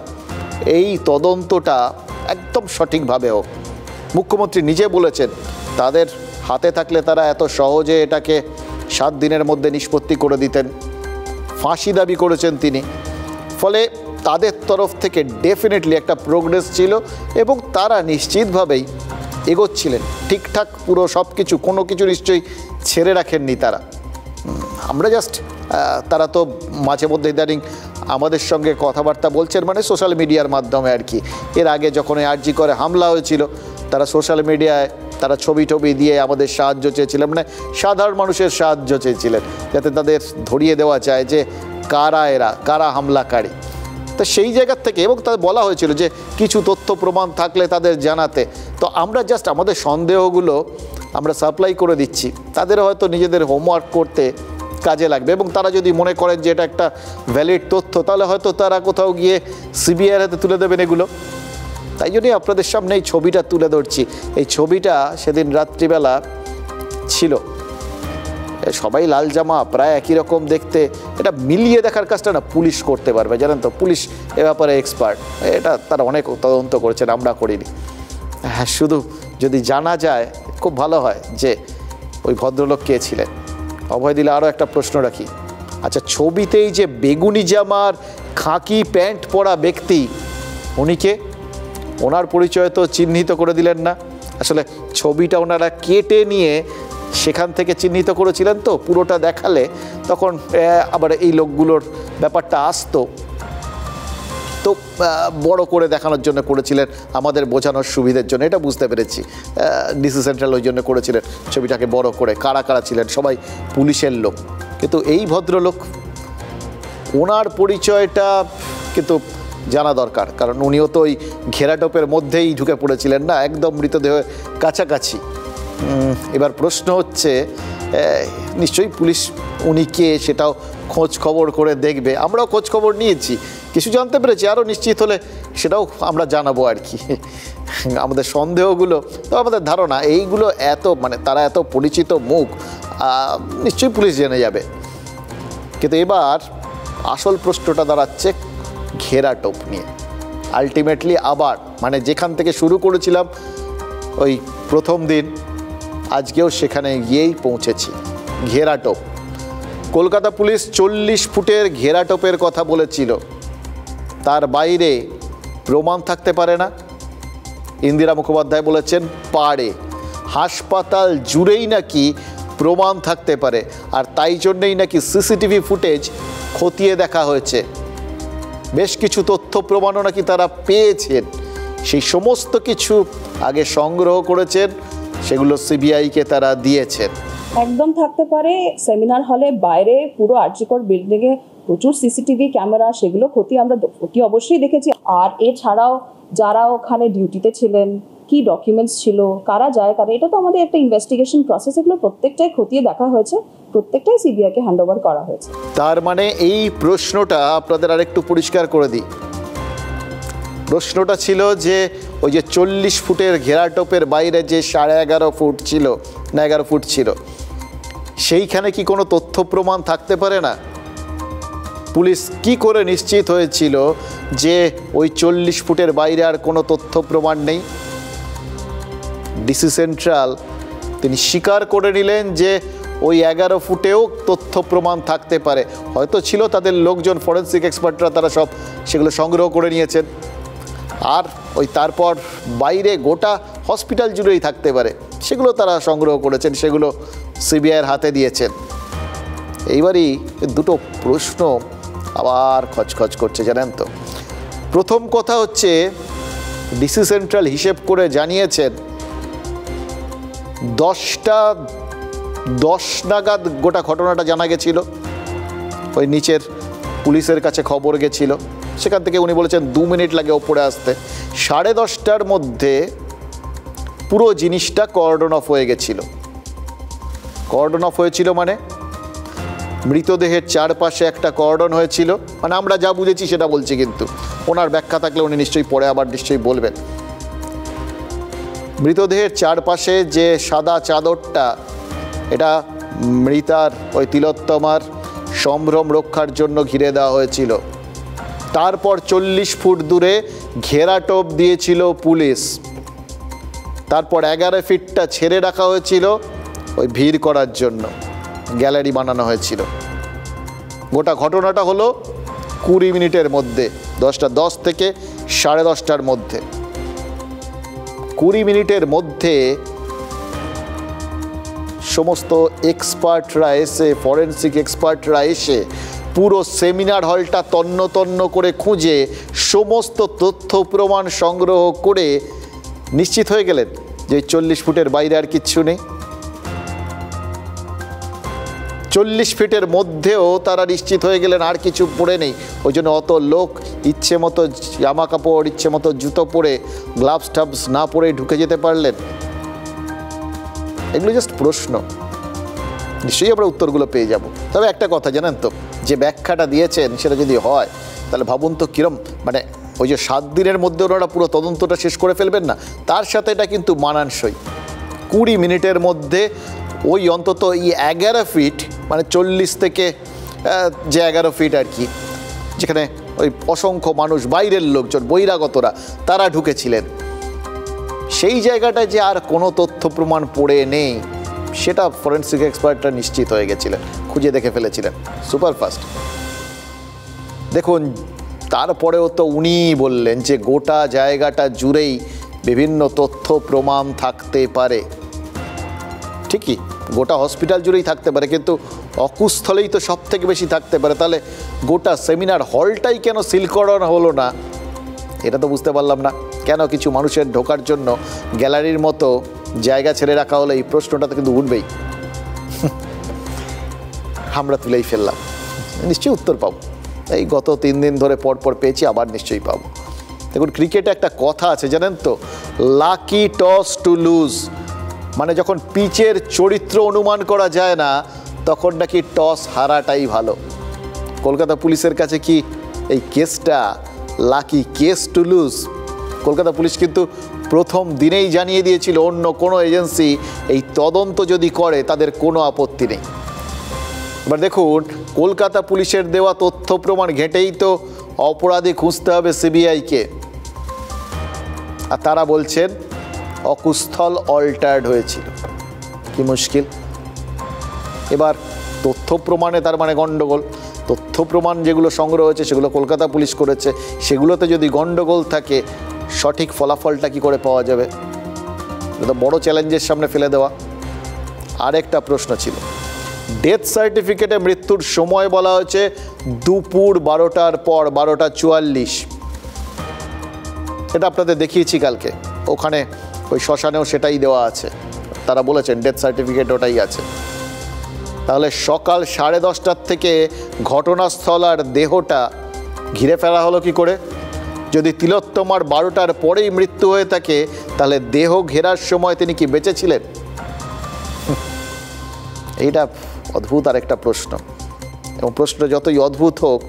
এই তদন্তটা একদম সঠিকভাবে হোক। মুখ্যমন্ত্রী নিজে বলেছেন তাদের হাতে থাকলে তারা এত সহজে এটাকে 7 দিনের মধ্যে নিষ্পত্তি করে দিতেন, ফাঁসি দাবি করেছেন তিনি। ফলে তাদের তরফ থেকে ডেফিনেটলি একটা প্রোগ্রেস ছিল এবং তারা নিশ্চিতভাবেই এগোচ্ছিলেন ঠিকঠাক পুরো সব কিছু, কোনো কিছু নিশ্চয়ই ছেড়ে রাখেননি তারা। আমরা জাস্ট তারা তো মাঝে মধ্যে ইদানিং আমাদের সঙ্গে কথাবার্তা বলছেন, মানে সোশ্যাল মিডিয়ার মাধ্যমে আর কি। এর আগে যখন আরজি করে হামলা হয়েছিল তারা সোশ্যাল মিডিয়ায় তারা ছবি দিয়ে আমাদের সাহায্য চেয়েছিলেন, মানে সাধারণ মানুষের সাহায্য চেয়েছিলেন, যাতে তাদের ধরিয়ে দেওয়া যায় যে কারা হামলাকারী। তো সেই জায়গার থেকে এবং তাদের বলা হয়েছিল যে কিছু তথ্য প্রমাণ থাকলে তাদের জানাতে। তো আমরা জাস্ট আমাদের সন্দেহগুলো আমরা সাপ্লাই করে দিচ্ছি, তাদের হয়তো নিজেদের হোমওয়ার্ক করতে কাজে লাগবে। এবং তারা যদি মনে করেন যে এটা একটা ভ্যালিড তথ্য, তাহলে হয়তো তারা কোথাও গিয়ে সিবিআইয়ের হাতে তুলে দেবেন এগুলো। তাই জন্যই আপনাদের সামনে এই ছবিটা তুলে ধরছি। এই ছবিটা সেদিন রাত্রিবেলা ছিল, সবাই লাল জামা, প্রায় একই রকম দেখতে। এটা মিলিয়ে দেখার কাজটা না পুলিশ করতে পারবে, জানেন তো, পুলিশ এ ব্যাপারে এক্সপার্ট। এটা তারা অনেক তদন্ত করেছেন, আমরা করিনি। হ্যাঁ, শুধু যদি জানা যায় খুব ভালো হয় যে ওই ভদ্রলোক কে ছিলেন। অভয় দিলে আরও একটা প্রশ্ন রাখি, আচ্ছা ছবিতেই যে বেগুনি জামার খাকি প্যান্ট পরা ব্যক্তি, উনি কে? ওনার পরিচয় তো চিহ্নিত করে দিলেন না। আসলে ছবিটা ওনারা কেটে নিয়ে সেখান থেকে চিহ্নিত করেছিলেন, তো পুরোটা দেখালে তখন আবার এই লোকগুলোর ব্যাপারটা আসতো। তো বড় করে দেখানোর জন্য করেছিলেন, আমাদের বোঝানোর সুবিধের জন্য, এটা বুঝতে পেরেছি। ডিসি সেন্ট্রাল ওই জন্য করেছিলেন ছবিটাকে বড় করে, কারা কারা ছিলেন সবাই পুলিশের লোক। কিন্তু এই ভদ্রলোক, ওনার পরিচয়টা কিন্তু জানা দরকার, কারণ উনিও তো ওই ঘেরাটোপের মধ্যেই ঢুকে পড়েছিলেন না, একদম মৃতদেহের কাছাকাছি। এবার প্রশ্ন হচ্ছে, নিশ্চয়ই পুলিশ উনি কে সেটাও খোঁজ খবর করে দেখবে, আমরাও খোঁজ খবর নিয়েছি, কিছু জানতে পেরেছি, আরও নিশ্চিত হলে সেটাও আমরা জানাবো আর কি। আমাদের সন্দেহগুলো তো আমাদের ধারণা এইগুলো এত মানে তারা এত পরিচিত মুখ, নিশ্চয়ই পুলিশ জেনে যাবে। কিন্তু এবার আসল প্রশ্নটা দাঁড়াচ্ছে ঘেরাটোপ নিয়ে। আলটিমেটলি আবার মানে যেখান থেকে শুরু করেছিলাম ওই প্রথম দিন, আজকেও সেখানে গিয়েই পৌঁছেছি। ঘেরাটোপ, কলকাতা পুলিশ 40 ফুটের ঘেরাটোপের কথা বলেছিল, তার বাইরে প্রমাণ থাকতে পারে না। ইন্দিরা মুখোপাধ্যায় বলেছেন পারে, হাসপাতাল জুড়েই নাকি প্রমাণ থাকতে পারে, আর তাই জন্যেই নাকি সিসিটিভি ফুটেজ খতিয়ে দেখা হয়েছে। বেশ কিছু তথ্য প্রমাণও নাকি তারা পেয়েছেন, সেই সমস্ত কিছু আগে সংগ্রহ করেছেন, সেগুলো সিবিআইকে তারা দিয়েছেন। একদম থাকতে পারে। সেমিনার হলে বাইরে পুরো আরজি কোর্ট বিল্ডিংয়ে প্রচুর সিসিটিভি ক্যামেরা, সেগুলো আমরা অবশ্যই দেখেছি। আর এছাড়াও যারা ওখানে ডিউটিতে ছিলেন, কি ডকুমেন্টস ছিল, কারা যায় কারা, এটা তো আমাদের একটা ইনভেস্টিগেশন প্রসেস, এগুলো প্রত্যেকটাই খতিয়ে দেখা হয়েছে, প্রত্যেকটাই সিবিআইকে হ্যান্ডওভার করা হয়েছে। তার মানে এই প্রশ্নটা আপনাদের আরেকটু পরিষ্কার করে দিই। প্রশ্নটা ছিল যে ওই যে 40 ফুটের ঘেরাটোপের বাইরে যে 11.5 ফুট ছিল না 11 ফুট ছিল, সেইখানে কি কোনো তথ্য প্রমাণ থাকতে পারে না? পুলিশ কি করে নিশ্চিত হয়েছিল যে ওই 40 ফুটের বাইরে আর কোনো তথ্য প্রমাণ নেই? ডিসি সেন্ট্রাল তিনি স্বীকার করে নিলেন যে ওই 11 ফুটেও তথ্য প্রমাণ থাকতে পারে, হয়তো ছিল তাদের লোকজন, ফরেন্সিক এক্সপার্টরা, তারা সব সেগুলো সংগ্রহ করে নিয়েছেন। আর ওই তারপর বাইরে গোটা হসপিটাল জুড়েই থাকতে পারে, সেগুলো তারা সংগ্রহ করেছেন, সেগুলো সিবিআইয়ের হাতে দিয়েছেন। এইবারই দুটো প্রশ্ন আবার খচখচ করছে, জানেন তো। প্রথম কথা হচ্ছে, ডিসি সেন্ট্রাল হিসেব করে জানিয়েছেন 10 নাগাদ গোটা ঘটনাটা জানা গেছিল, ওই নিচের পুলিশের কাছে খবর গেছিল, সেখান থেকে উনি বলেছেন 2 মিনিট লাগে ওপরে আসতে। 10:30টার মধ্যে পুরো জিনিসটা কর্ডন অফ হয়ে গেছিল। কর্ডন অফ হয়েছিল মানে মৃতদেহের চারপাশে একটা কর্ডন হয়েছিল, মানে আমরা যা বুঝেছি সেটা বলছি, কিন্তু ওনার ব্যাখ্যা থাকলে উনি নিশ্চয়ই পরে আবার নিশ্চয়ই বলবেন। মৃতদেহের চারপাশে যে সাদা চাদরটা, এটা মৃতার ওই তিলোত্তমার সম্ভ্রম রক্ষার জন্য ঘিরে দেওয়া হয়েছিল। তারপর 40 ফুট দূরে ঘেরাটোপ দিয়েছিল পুলিশ, তারপর 11 ফিটটা ছেড়ে রাখা হয়েছিল ওই ভিড় করার জন্য, গ্যালারি বানানো হয়েছিল। গোটা ঘটনাটা হলো 20 মিনিটের মধ্যে, 10 থেকে 10:30টার মধ্যে। 20 মিনিটের মধ্যে সমস্ত এক্সপার্টরা এসে, ফরেন্সিক এক্সপার্টরা এসে পুরো সেমিনার হলটা তন্ন তন্ন করে খুঁজে সমস্ত তথ্য প্রমাণ সংগ্রহ করে নিশ্চিত হয়ে গেলেন যে 40 ফুটের বাইরে আর কিচ্ছু নেই। 40 ফিটের মধ্যেও তারা নিশ্চিত হয়ে গেলেন আর কিছু পড়ে নেই। ওই জন্য অত লোক ইচ্ছে মতো জামা কাপড়, ইচ্ছে মতো জুতো পরে, গ্লাভস টাভস না পরে ঢুকে যেতে পারলেন? এগুলো জাস্ট প্রশ্ন, নিশ্চয়ই আমরা উত্তরগুলো পেয়ে যাব। তবে একটা কথা জানেন তো, যে ব্যাখ্যাটা দিয়েছেন সেটা যদি হয়, তাহলে ভাবুন তো কিরম, মানে ওই যে 7 দিনের মধ্যে ওনারা পুরো তদন্তটা শেষ করে ফেলবেন না, তার সাথে এটা কিন্তু মানানসই। 20 মিনিটের মধ্যে ওই অন্তত এই 11 ফিট, মানে 40 থেকে যে 11 ফিট আর কি, যেখানে ওই অসংখ্য মানুষ, বাইরের লোকজন, বহিরাগতরা, তারা ঢুকেছিলেন, সেই জায়গাটায় যে আর কোনো তথ্য প্রমাণ পড়ে নেই, সেটা ফরেন্সিক এক্সপার্টরা নিশ্চিত হয়ে গেছিলেন, খুঁজে দেখে ফেলেছিলেন সুপারফাস্ট। দেখুন, তারপরেও তো উনি বললেন যে গোটা জায়গাটা জুড়েই বিভিন্ন তথ্য প্রমাণ থাকতে পারে। ঠিকই, গোটা হসপিটাল জুড়েই থাকতে পারে, কিন্তু অকুস্থলেই তো সব থেকে বেশি থাকতে পারে। তাহলে গোটা সেমিনার হলটাই কেন সিল করানো হলো না, এটা তো বুঝতে পারলাম না। কেন কিছু মানুষের ঢোকার জন্য গ্যালারির মতো জায়গা ছেড়ে রাখা হলো, এই প্রশ্নটা তো কিন্তু উঠবেই। আমরা তুলেই ফেললাম, নিশ্চয়ই উত্তর পাবো। এই গত 3 দিন ধরে পরপর পেয়েছি, আবার নিশ্চয়ই পাবো। দেখুন, ক্রিকেটে একটা কথা আছে জানেন তো, লাকি টস টু লুজ, মানে যখন পিচের চরিত্র অনুমান করা যায় না তখন নাকি টস হারাটাই ভালো। কলকাতা পুলিশের কাছে কি এই কেসটা lucky case to lose? Kolkata police কিন্তু প্রথম দিনেই জানিয়ে দিয়েছিল অন্য কোনো এজেন্সি এই তদন্ত যদি করে তাদের কোনো আপত্তি নেই। এবার দেখুন, কলকাতা পুলিশের দেওয়া তথ্য প্রমাণ ঘেঁটেই তো অপরাধী খুঁজতে হবে সিবিআইকে, আর তারা বলছেন অকুস্থল অল্টার্ড হয়েছিল। কি মুশকিল। এবার তথ্য প্রমাণে তার মানে গণ্ডগোল। তথ্য প্রমাণ যেগুলো সংগ্রহ হয়েছে সেগুলো কলকাতা পুলিশ করেছে, সেগুলোতে যদি গণ্ডগোল থাকে সঠিক ফলাফলটা কি করে পাওয়া যাবে? এটা বড় চ্যালেঞ্জের সামনে ফেলে দেওয়া। আরেকটা প্রশ্ন ছিল, ডেথ সার্টিফিকেটে মৃত্যুর সময় বলা হয়েছে দুপুর 12টার পর 12:44। এটা আপনাদের দেখিয়েছি কালকে, ওখানে ওই শ্মশানেও সেটাই দেওয়া আছে, তারা বলেছেন ডেথ সার্টিফিকেট ওটাই আছে। তাহলে সকাল 10:30টার থেকে ঘটনাস্থল আর দেহটা ঘিরে ফেলা হলো কি করে? যদি তিলোত্তমার 12টার পরেই মৃত্যু হয়ে থাকে তাহলে দেহ ঘেরার সময় তিনি কি বেঁচে ছিলেন? এইটা অদ্ভুত আর একটা প্রশ্ন, এবং প্রশ্ন যতই অদ্ভুত হোক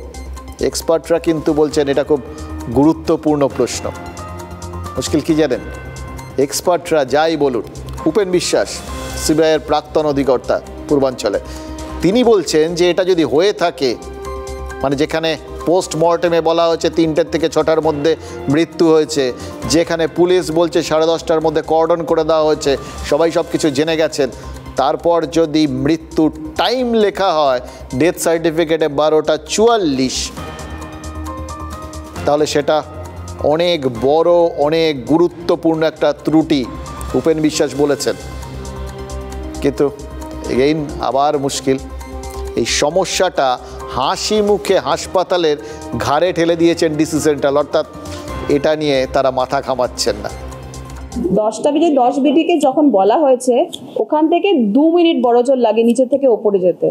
এক্সপার্টরা কিন্তু বলছেন এটা খুব গুরুত্বপূর্ণ প্রশ্ন। মুশকিল কি জানেন, এক্সপার্টরা যাই বলুন, উপেন বিশ্বাস সিবিআইয়ের প্রাক্তন অধিকর্তা পূর্বাঞ্চলে, তিনি বলছেন যে এটা যদি হয়ে থাকে, মানে যেখানে পোস্টমর্টেমে বলা হয়েছে 3টে থেকে 6টার মধ্যে মৃত্যু হয়েছে, যেখানে পুলিশ বলছে 10:30টার মধ্যে কর্ডন করে দেওয়া হয়েছে, সবাই সব কিছু জেনে গেছেন, তারপর যদি মৃত্যুর টাইম লেখা হয় ডেথ সার্টিফিকেটে 12:44, তাহলে সেটা অনেক বড়, অনেক গুরুত্বপূর্ণ একটা ত্রুটি, উপেন বিশ্বাস বলেছেন। কিন্তু এগেইন আবার মুশকিল, এই সমস্যাটা হাসি মুখে হাসপাতালের ঘাড়ে ঠেলে দিয়েছেন ডিসি সেন্ট্রাল, অর্থাৎ এটা নিয়ে তারা মাথা ঘামাচ্ছেন না। 10:10 যখন বলা হয়েছে ওখান থেকে 2 মিনিট বড়জোর লাগে নিচে থেকে ওপরে যেতে।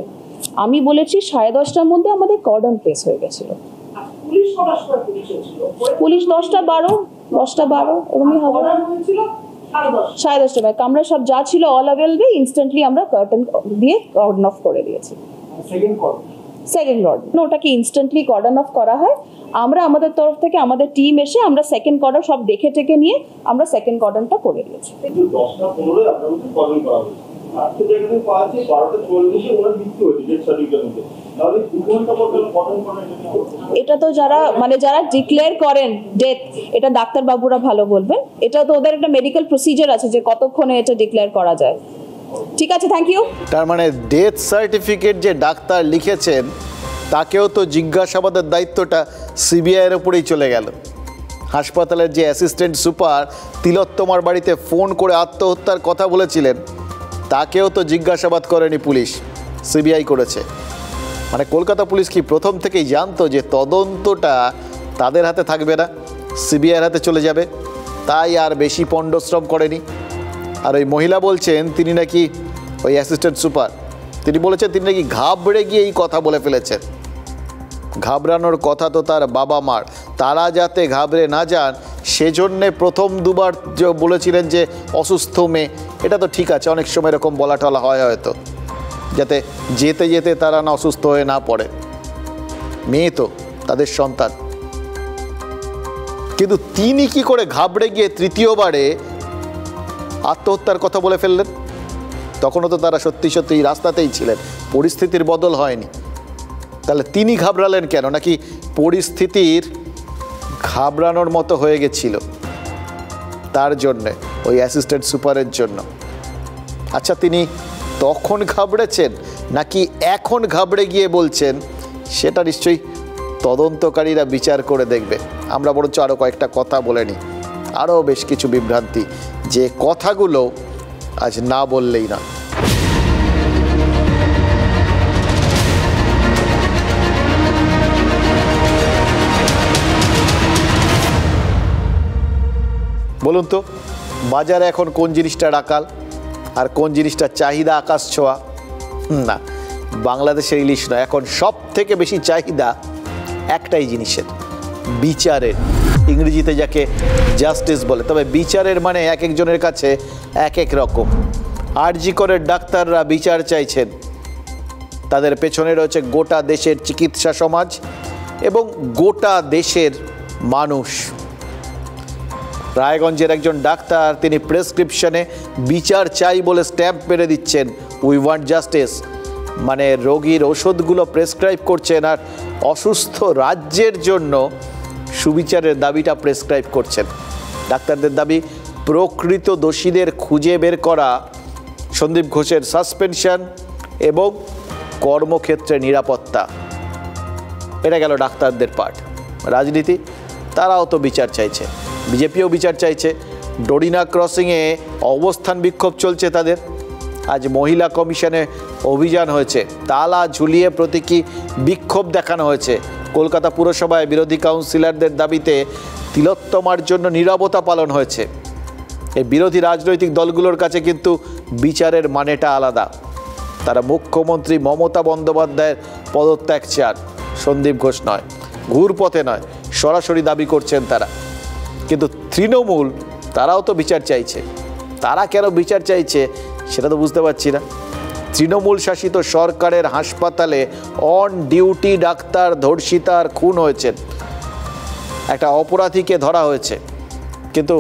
আমি বলেছি 10:30টার মধ্যে আমাদের কর্ডন প্লেস হয়ে গেছিল। পুলিশ 10:12 এরকমই হবে, 10:30 কামরা সব যা ছিল অল অ্যাভেলেবল, ইনস্ট্যান্টলি আমরা কার্টেন দিয়ে কর্ডন অফ করে দিয়েছি। সেকেন্ড কর্ডন ওটাকে ইনস্ট্যান্টলি কর্ডন অফ করা হয়। আমরা আমাদের তরফ থেকে আমাদের টিম এসে আমরা সেকেন্ড কর্ডন সব দেখে টেকে নিয়ে আমরা সেকেন্ড কর্ডনটা করে দিয়েছি। এটা তো যারা ডিক্লেয়ার করেন ডেথ, এটা ডাক্তারবাবুরা ভালো বলবেন, এটা তো ওদের একটা মেডিকেল প্রসিজার আছে যে কতক্ষণে এটা ডিক্লেয়ার করা যায়। ঠিক আছে, থ্যাংক ইউ। তার মানে ডেথ সার্টিফিকেট যে ডাক্তার লিখেছেন তাকেও তো জিজ্ঞাসাবাদের দায়িত্বটা সিবিআইয়ের উপরেই চলে গেল। হাসপাতালের যে অ্যাসিস্ট্যান্ট সুপার তিলোত্তমার বাড়িতে ফোন করে আত্মহত্যার কথা বলেছিলেন তাকেও তো জিজ্ঞাসাবাদ করেনি পুলিশ, সিবিআই করেছে। মানে কলকাতা পুলিশ কি প্রথম থেকেই জানতো যে তদন্তটা তাদের হাতে থাকবে না, সিবিআইয়ের হাতে চলে যাবে, তাই আর বেশি পণ্ডশ্রম করেনি। আর ওই মহিলা বলছেন তিনি নাকি, ওই অ্যাসিস্ট্যান্ট সুপার তিনি বলেছেন তিনি নাকি ঘাবড়ে গিয়ে এই কথা বলে ফেলেছেন। ঘাবড়ানোর কথা তো তার বাবা মার, তারা যাতে ঘাবড়ে না যান সেজন্যে প্রথম দুবার যে বলেছিলেন যে অসুস্থ মেয়ে, এটা তো ঠিক আছে, অনেক সময় এরকম বলা টলা হয় হয়তো, যাতে যেতে যেতে তারা না অসুস্থ হয়ে না পড়ে, মেয়ে তো তাদের সন্তান। কিন্তু তিনি কি করে ঘাবড়ে গিয়ে তৃতীয়বারে আত্মহত্যার কথা বলে ফেললেন? তখনও তো তারা সত্যি সত্যি রাস্তাতেই ছিলেন, পরিস্থিতির বদল হয়নি। তাহলে তিনি ঘাবড়ালেন কেন? নাকি পরিস্থিতির ঘাবড়ানোর মতো হয়ে গেছিল তার জন্যে, ওই অ্যাসিস্ট্যান্ট সুপারের জন্য? আচ্ছা, তিনি তখন ঘাবড়েছেন নাকি এখন ঘাবড়ে গিয়ে বলছেন, সেটা নিশ্চয়ই তদন্তকারীরা বিচার করে দেখবে। আমরা বরঞ্চ আরও কয়েকটা কথা বলে নিই, আরও বেশ কিছু বিভ্রান্তি, যে কথাগুলো আজ না বললেই না। বলুন তো, বাজারে এখন কোন জিনিসটা রাখাল আর কোন জিনিসটা চাহিদা আকাশ ছোঁয়া? না, বাংলাদেশের ইলিশ নয়, এখন সব থেকে বেশি চাহিদা একটাই জিনিসের, বিচারের। ইংরেজিতে যাকে জাস্টিস বলে, তবে বিচারের মানে এক একজনের কাছে এক এক রকম। আরজি করের ডাক্তাররা বিচার চাইছেন, তাদের পেছনে রয়েছে গোটা দেশের চিকিৎসা সমাজ এবং গোটা দেশের মানুষ। রায়গঞ্জের একজন ডাক্তার, তিনি প্রেসক্রিপশনে বিচার চাই বলে স্ট্যাম্প মেরে দিচ্ছেন, উই ওয়ান্ট জাস্টিস, মানে রোগীর ওষুধগুলো প্রেসক্রাইব করছেন আর অসুস্থ রাজ্যের জন্য সুবিচারের দাবিটা প্রেসক্রাইব করছেন। ডাক্তারদের দাবি প্রকৃত দোষীদের খুঁজে বের করা, সন্দীপ ঘোষের সাসপেনশন এবং কর্মক্ষেত্রে নিরাপত্তা। এটা গেল ডাক্তারদের পার্ট। রাজনীতি, তারাও তো বিচার চাইছে, বিজেপিও বিচার চাইছে। ডোরিনা ক্রসিংয়ে অবস্থান বিক্ষোভ চলছে তাদের। আজ মহিলা কমিশনে অভিযান হয়েছে, তালা ঝুলিয়ে প্রতীকী বিক্ষোভ দেখানো হয়েছে। কলকাতা পুরসভায় বিরোধী কাউন্সিলরদের দাবিতে তিলোত্তমার জন্য নীরবতা পালন হয়েছে। এই বিরোধী রাজনৈতিক দলগুলোর কাছে কিন্তু বিচারের মানেটা আলাদা। তারা মুখ্যমন্ত্রী মমতা বন্দ্যোপাধ্যায়ের পদত্যাগ চান, সন্দীপ ঘোষ নয়, ঘুরপথে নয়, সরাসরি দাবি করছেন তারা। কিন্তু তৃণমূল, তারাও তো বিচার চাইছে। তারা কেন বিচার চাইছে সেটা তো বুঝতে পারছি না। তৃণমূল শাসিত সরকারের হাসপাতালে অন ডিউটি ডাক্তার ধর্ষিতার খুন হয়েছেন, একটা অপরাধীকে ধরা হয়েছে, কিন্তু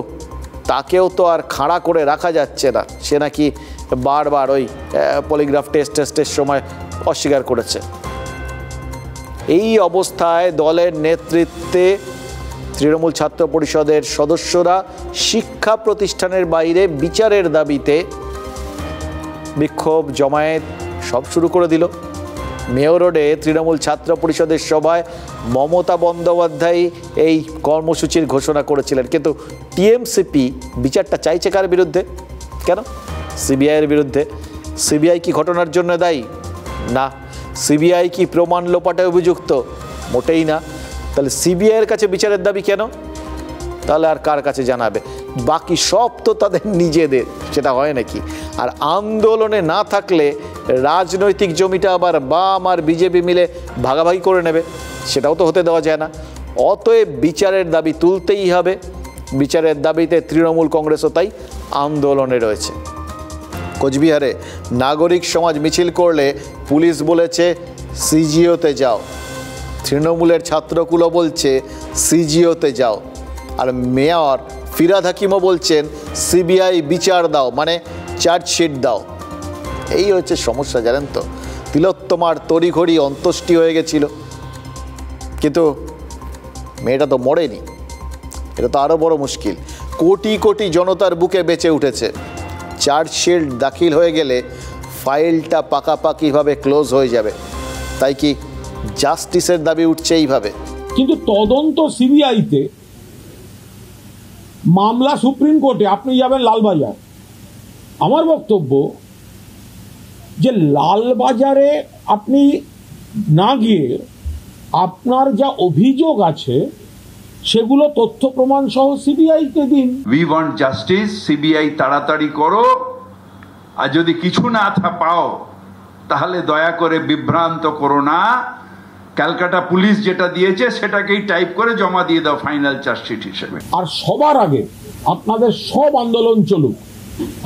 তাকেও তো আর খাড়া করে রাখা যাচ্ছে না। সে নাকি বারবার ওই পলিগ্রাফ টেস্টের সময় অস্বীকার করেছে। এই অবস্থায় দলের নেতৃত্বে তৃণমূল ছাত্র পরিষদের সদস্যরা শিক্ষা প্রতিষ্ঠানের বাইরে বিচারের দাবিতে বিক্ষোভ, জমায়েত সব শুরু করে দিল। মেয়র রোডে তৃণমূল ছাত্র পরিষদের সভায় মমতা বন্দ্যোপাধ্যায় এই কর্মসূচির ঘোষণা করেছিলেন, কিন্তু টিএমসিপি বিচারটা চাইছে কার বিরুদ্ধে? কেন? সিবিআইয়ের বিরুদ্ধে। সিবিআই কি ঘটনার জন্য দায়ী? না। সিবিআই কি প্রমাণ লোপাটে অভিযুক্ত? মোটেই না। তাহলে সিবিআইয়ের কাছে বিচারের দাবি কেন? তাহলে আর কার কাছে জানাবে? বাকি সব তো তাদের নিজেদের, সেটা হয় নাকি? আর আন্দোলনে না থাকলে রাজনৈতিক জমিটা আবার বাম আর বিজেপি মিলে ভাগাভাগি করে নেবে, সেটাও তো হতে দেওয়া যায় না। অতএব বিচারের দাবি তুলতেই হবে। বিচারের দাবিতে তৃণমূল কংগ্রেসও তাই আন্দোলনে রয়েছে। কোচবিহারে নাগরিক সমাজ মিছিল করলে পুলিশ বলেছে সিজিওতে যাও। তৃণমূলের ছাত্রকুলো বলছে সিজিওতে যাও। আর মেয়র ফিরাদ হাকিমও বলছেন সিবিআই বিচার দাও, মানে চার্জশিট দাও। এই হচ্ছে সমস্যা, জানেন তো। তিলোত্তমার তড়িঘড়ি অন্ত্যেষ্টি হয়ে গেছিল, কিন্তু মেয়েটা তো মরেনি। এটা তো আরও বড় মুশকিল। কোটি কোটি জনতার বুকে বেঁচে উঠেছে। চার্জশিট দাখিল হয়ে গেলে ফাইলটা পাকাপাকিভাবে ক্লোজ হয়ে যাবে। তাই কি জাস্টিসের দাবি উঠছে এইভাবে? কিন্তু তদন্ত সিবিআইতে, মামলা সুপ্রিম কোর্টে, আপনি যাবেন লালবাজার। আমার বক্তব্য যে লালবাজারে আপনি না গিয়ে আপনার যা অভিযোগ আছে সেগুলো তথ্য প্রমাণ সহ সিবিআইকে দিন। উই ওয়ান্ট জাস্টিস, সিবিআই তাড়াতাড়ি করো। আর যদি কিছু না পাও তাহলে দয়া করে বিভ্রান্ত করো না। ক্যালকাটা পুলিশ যেটা দিয়েছে সেটাকেই টাইপ করে জমা দিয়ে দাও ফাইনাল চার্জশিট হিসেবে। আর সবার আগে আপনাদের সব আন্দোলন চলুক,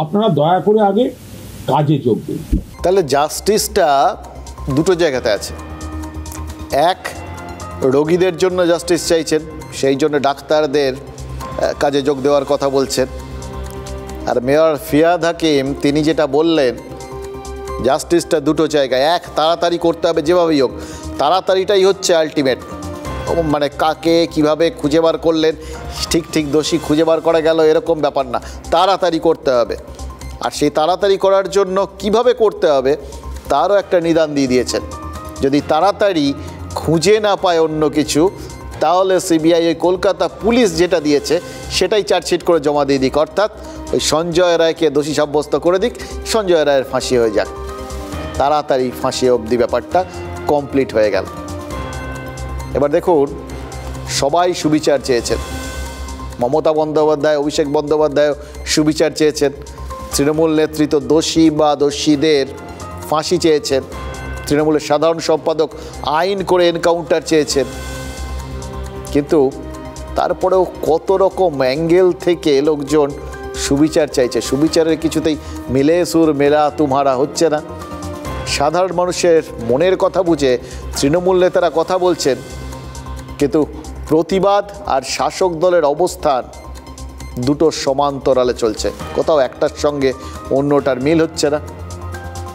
আপনারা দয়া করে আগে কাজে যোগ দিন। তাহলে জাস্টিসটা দুটো জায়গাতে আছে। এক, রোগীদের জন্য জাস্টিস চাইছেন, সেই জন্য ডাক্তারদের কাজে যোগ দেওয়ার কথা বলছেন। আর মেয়র ফিরাদ হাকিম তিনি যেটা বললেন, জাস্টিসটা দুটো জায়গায়। এক, তাড়াতাড়ি করতে হবে যেভাবেই হোক। তাড়াতাড়িটাই হচ্ছে আলটিমেট, মানে কাকে কিভাবে খুঁজে বার করলেন, ঠিক দোষী খুঁজে বার করা গেল এরকম ব্যাপার না, তাড়াতাড়ি করতে হবে। আর সেই তাড়াতাড়ি করার জন্য কিভাবে করতে হবে তারও একটা নিদান দিয়ে দিয়েছেন। যদি তাড়াতাড়ি খুঁজে না পায় অন্য কিছু, তাহলে সিবিআই ওই কলকাতা পুলিশ যেটা দিয়েছে সেটাই চার্জশিট করে জমা দিয়ে দিক, অর্থাৎ ওই সঞ্জয় রায়কে দোষী সাব্যস্ত করে দিক, সঞ্জয় রায়ের ফাঁসি হয়ে যাক। তাড়াতাড়ি ফাঁসি অবধি ব্যাপারটা কমপ্লিট হয়ে গেল। এবার দেখুন, সবাই সুবিচার চেয়েছেন। মমতা বন্দ্যোপাধ্যায়, অভিষেক বন্দ্যোপাধ্যায় সুবিচার চেয়েছেন। তৃণমূল নেতৃত্ব দোষী বা দোষীদের ফাঁসি চেয়েছেন। তৃণমূলের সাধারণ সম্পাদক আইন করে এনকাউন্টার চেয়েছেন। কিন্তু তারপরেও কত রকম অ্যাঙ্গেল থেকে লোকজন সুবিচার চাইছে। সুবিচারের কিছুতেই মিলে সুর মেলা তুমহারা হচ্ছে না। সাধারণ মানুষের মনের কথা বুঝে তৃণমূল নেতারা কথা বলছেন, কিন্তু প্রতিবাদ আর শাসক দলের অবস্থান দুটো সমান্তরালে চলছে, কোথাও একটার সঙ্গে অন্যটার মিল হচ্ছে না।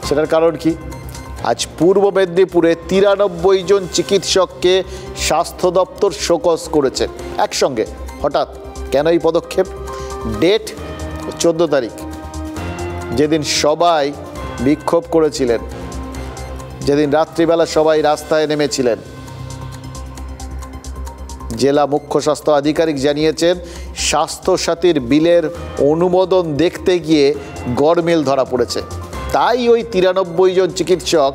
সেটার কারণ কি? আজ পূর্ব মেদিনীপুরে 93 জন চিকিৎসককে স্বাস্থ্য দপ্তর শোকজ করেছে একসঙ্গে। হঠাৎ কেন এই পদক্ষেপ? ডেট 14 তারিখ, যেদিন সবাই বিক্ষোভ করেছিলেন, যেদিন রাত্রিবেলা সবাই রাস্তায় নেমেছিলেন। জেলা মুখ্য স্বাস্থ্য আধিকারিক জানিয়েছেন, স্বাস্থ্যসাথীর বিলের অনুমোদন দেখতে গিয়ে গরমিল ধরা পড়েছে। তাই ওই 93 জন চিকিৎসক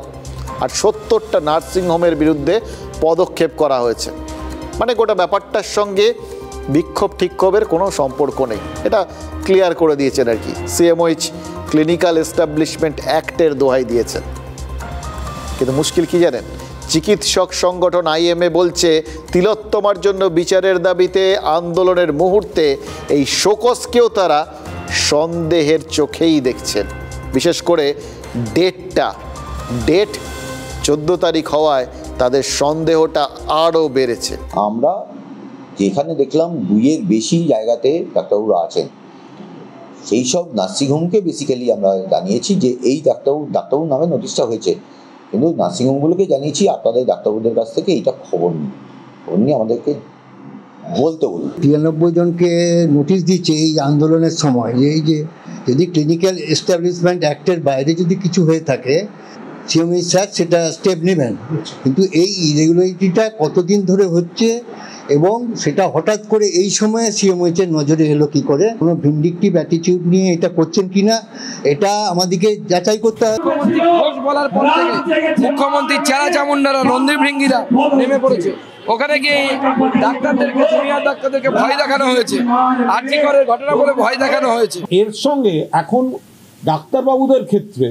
আর 70টা নার্সিংহোমের বিরুদ্ধে পদক্ষেপ করা হয়েছে। মানে গোটা ব্যাপারটার সঙ্গে বিক্ষোভ ঠিক্ষোভের কোনো সম্পর্ক নেই, এটা ক্লিয়ার করে দিয়েছেন আর কি। সিএমওইচ ক্লিনিক্যাল এস্টাবলিশমেন্ট অ্যাক্টের দোহাই দিয়েছেন। কিন্তু মুশকিল কি জানেন? চিকিৎসক সংগঠন আইএমএ বলছে তিলোত্তমার জন্য বিচারের দাবিতে আন্দোলনের মুহূর্তে এই শোকজকেও তারা সন্দেহের চোখেই দেখছেন। বিশেষ করে ডেট 14 তারিখ হওয়ায় তাদের সন্দেহটা আরও বেড়েছে। আমরা যেখানে দেখলাম 2-এর বেশি জায়গাতে ডাক্তারবাবুরা আছেন, সেই সব নার্সিংহোমকে বেসিক্যালি আমরা জানিয়েছি যে এই ডাক্তারবাবুর নামে নোটিশটা হয়েছে, কিন্তু নার্সিংহোমগুলোকে জানিয়েছি আপনাদের ডাক্তারবাবুদের কাছ থেকে এইটা খবর নিয়ে আমাদেরকে বলতে বলুন। 93 জনকে নোটিশ দিচ্ছে এই আন্দোলনের সময়, এই যে যদি ক্লিনিক্যাল এস্টাবলিশমেন্ট অ্যাক্টের বাইরে যদি কিছু হয়ে থাকে সিএমএইচ স্যার সেটা স্টেপ নেবেন। কিন্তু এই ইরেগুলারিটিটা কতদিন ধরে হচ্ছে এবং সেটা হঠাৎ করে এই সময়ে সিএমএইচের নজরে এলো কি করে? কোনো ভিন্ডিকটিভ অ্যাটিটিউড নিয়ে এটা করছেন কিনা এটা আমাদেরকে যাচাই করতে হবে। বলার পর থেকে মুখ্যমন্ত্রী চেরা চামুন্ডারা নন্দী ভৃঙ্গিরা নেমে পড়েছে। ওখানে গিয়ে ডাক্তারদেরকে, জুনিয়র ডাক্তারদেরকে ভয় দেখানো হয়েছে, আর্জি করে ঘটনা বলে ভয় দেখানো হয়েছে। এর সঙ্গে এখন ডাক্তারবাবুদের ক্ষেত্রে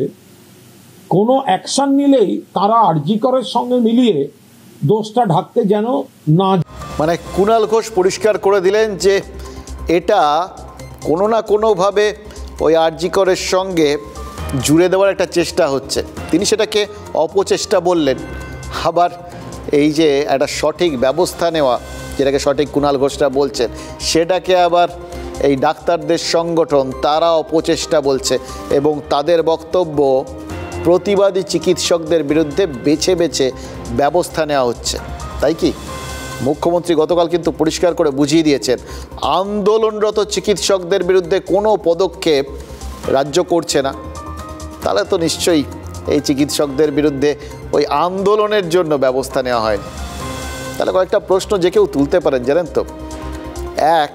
কোনো অ্যাকশন নিলেই তারা আরজি করের সঙ্গে মিলিয়ে দোষটা ঢাকতে যেন না। মানে কুণাল ঘোষ পরিষ্কার করে দিলেন যে এটা কোনো না কোনোভাবে ওই আরজি করের সঙ্গে জুড়ে দেওয়ার একটা চেষ্টা হচ্ছে। তিনি সেটাকে অপচেষ্টা বললেন। আবার এই যে একটা সঠিক ব্যবস্থা নেওয়া, যেটাকে সঠিক কুণাল ঘোষরা বলছেন, সেটাকে আবার এই ডাক্তারদের সংগঠন তারা অপচেষ্টা বলছে। এবং তাদের বক্তব্য প্রতিবাদী চিকিৎসকদের বিরুদ্ধে বেছে বেছে ব্যবস্থা নেওয়া হচ্ছে। তাই কি? মুখ্যমন্ত্রী গতকাল কিন্তু পরিষ্কার করে বুঝিয়ে দিয়েছেন, আন্দোলনরত চিকিৎসকদের বিরুদ্ধে কোনো পদক্ষেপ রাজ্য করছে না। তাহলে তো নিশ্চয়ই এই চিকিৎসকদের বিরুদ্ধে ওই আন্দোলনের জন্য ব্যবস্থা নেওয়া হয়নি। তাহলে কয়েকটা প্রশ্ন যে কেউ তুলতে পারেন জানেন তো। এক,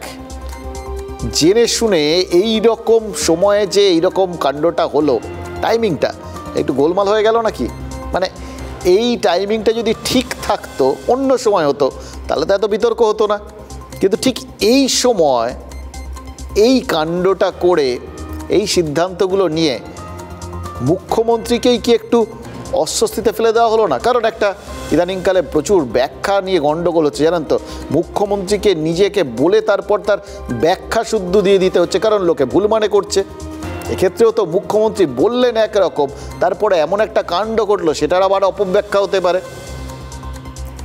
জেনে শুনে এই রকম সময়ে যে এইরকম কাণ্ডটা হলো, টাইমিংটা একটু গোলমাল হয়ে গেল নাকি? মানে এই টাইমিংটা যদি ঠিক থাকতো, অন্য সময় হতো, তাহলে তো এত বিতর্ক হতো না। কিন্তু ঠিক এই সময় এই কাণ্ডটা করে এই সিদ্ধান্তগুলো নিয়ে মুখ্যমন্ত্রীকেই কি একটু অস্বস্তিতে ফেলে দেওয়া হলো না? কারণ একটা ইদানিংকালে প্রচুর ব্যাখ্যা নিয়ে গণ্ডগোল হচ্ছে জানেন তো। মুখ্যমন্ত্রীকে নিজেকে বলে তারপর তার ব্যাখ্যা শুদ্ধ দিয়ে দিতে হচ্ছে, কারণ লোকে ভুল মানে করছে। এক্ষেত্রেও তো মুখ্যমন্ত্রী বললেন একরকম, তারপরে এমন একটা কাণ্ড ঘটলো, সেটার আবার অপব্যাখ্যা হতে পারে।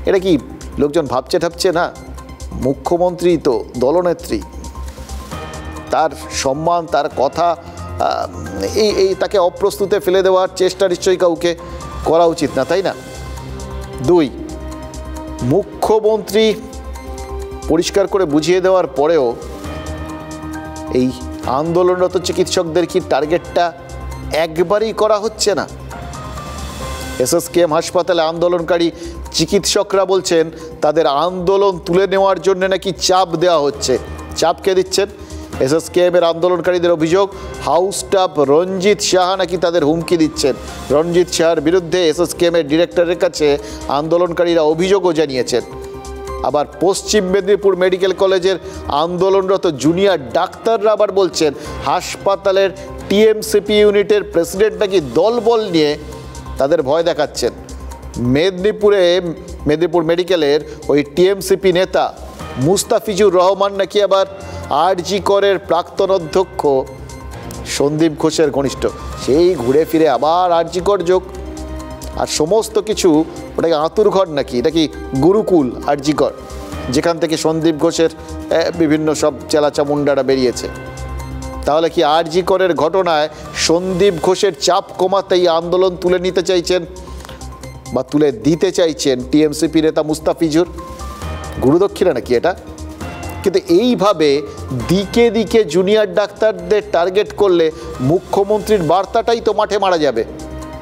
এটা কি লোকজন ভাবছে ঠাবছে না? মুখ্যমন্ত্রী তো দলনেত্রী, তার সম্মান, তার কথা, এই তাকে অপ্রস্তুতে ফেলে দেওয়ার চেষ্টা নিশ্চয়ই কাউকে করা উচিত না, তাই না? দুই, মুখ্যমন্ত্রী পরিষ্কার করে বুঝিয়ে দেওয়ার পরেও এই আন্দোলনরত চিকিৎসকদের কি টার্গেটটা একবারই করা হচ্ছে না? এসএসকেএম হাসপাতালে আন্দোলনকারী চিকিৎসকরা বলছেন তাদের আন্দোলন তুলে নেওয়ার জন্য নাকি চাপ দেওয়া হচ্ছে। চাপ কে দিচ্ছেন? এসএসকেএমের আন্দোলনকারীদের অভিযোগ, হাউস স্টাফ রঞ্জিত সাহা নাকি তাদের হুমকি দিচ্ছেন। রঞ্জিত সাহার বিরুদ্ধে এসএসকেএমের ডিরেক্টরের কাছে আন্দোলনকারীরা অভিযোগও জানিয়েছেন। আবার পশ্চিম মেদিনীপুর মেডিকেল কলেজের আন্দোলনরত জুনিয়র ডাক্তাররা আবার বলছেন হাসপাতালের টিএমসিপি ইউনিটের প্রেসিডেন্ট নাকি দলবল নিয়ে তাদের ভয় দেখাচ্ছেন। মেদিনীপুর মেডিকেলের ওই টিএমসিপি নেতা মুস্তাফিজুর রহমান নাকি আবার আরজি করের প্রাক্তন অধ্যক্ষ সন্দীপ ঘোষের ঘনিষ্ঠ। সেই ঘুরে ফিরে আবার আরজি কর যোগ, আর সমস্ত কিছু ওটাকে আঁতুর ঘর নাকি, এটা কি গুরুকুল আরজি কর, যেখান থেকে সন্দীপ ঘোষের বিভিন্ন সব চেলাচামুন্ডারা বেরিয়েছে। তাহলে কি আরজি করের ঘটনায় সন্দীপ ঘোষের চাপ কমাতেই আন্দোলন তুলে নিতে চাইছেন বা তুলে দিতে চাইছেন টিএমসিপি নেতা মুস্তাফিজুর? গুরুদক্ষিণা নাকি এটা? কিন্তু এইভাবে দিকে দিকে জুনিয়র ডাক্তারদের টার্গেট করলে মুখ্যমন্ত্রীর বার্তাটাই তো মাঠে মারা যাবে।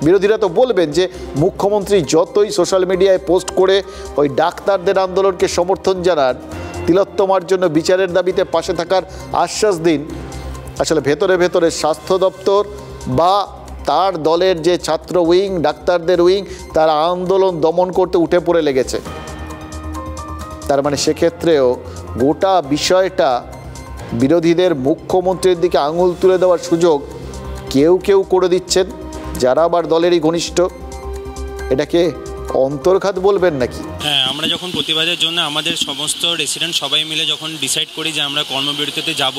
বিরোধীরা তো বলবেন যে মুখ্যমন্ত্রী যতই সোশ্যাল মিডিয়ায় পোস্ট করে ওই ডাক্তারদের আন্দোলনকে সমর্থন জানান, তিলোত্তমার জন্য বিচারের দাবিতে পাশে থাকার আশ্বাস দিন, আসলে ভেতরে ভেতরে স্বাস্থ্য দপ্তর বা তার দলের যে ছাত্র উইং, ডাক্তারদের উইং, তারা আন্দোলন দমন করতে উঠে পড়ে লেগেছে। তার মানে সেক্ষেত্রেও গোটা বিষয়টা বিরোধীদের মুখ্যমন্ত্রীর দিকে আঙুল তুলে দেওয়ার সুযোগ কেউ কেউ করে দিচ্ছেন, যারা আবার দলেরই ঘনিষ্ঠ। এটাকে অন্তর্ঘাত বলবেন নাকি? হ্যাঁ, আমরা যখন প্রতিবাদের জন্য আমাদের সমস্ত রেসিডেন্ট সবাই মিলে যখন ডিসাইড করি যে আমরা কর্মবিরতিতে যাব,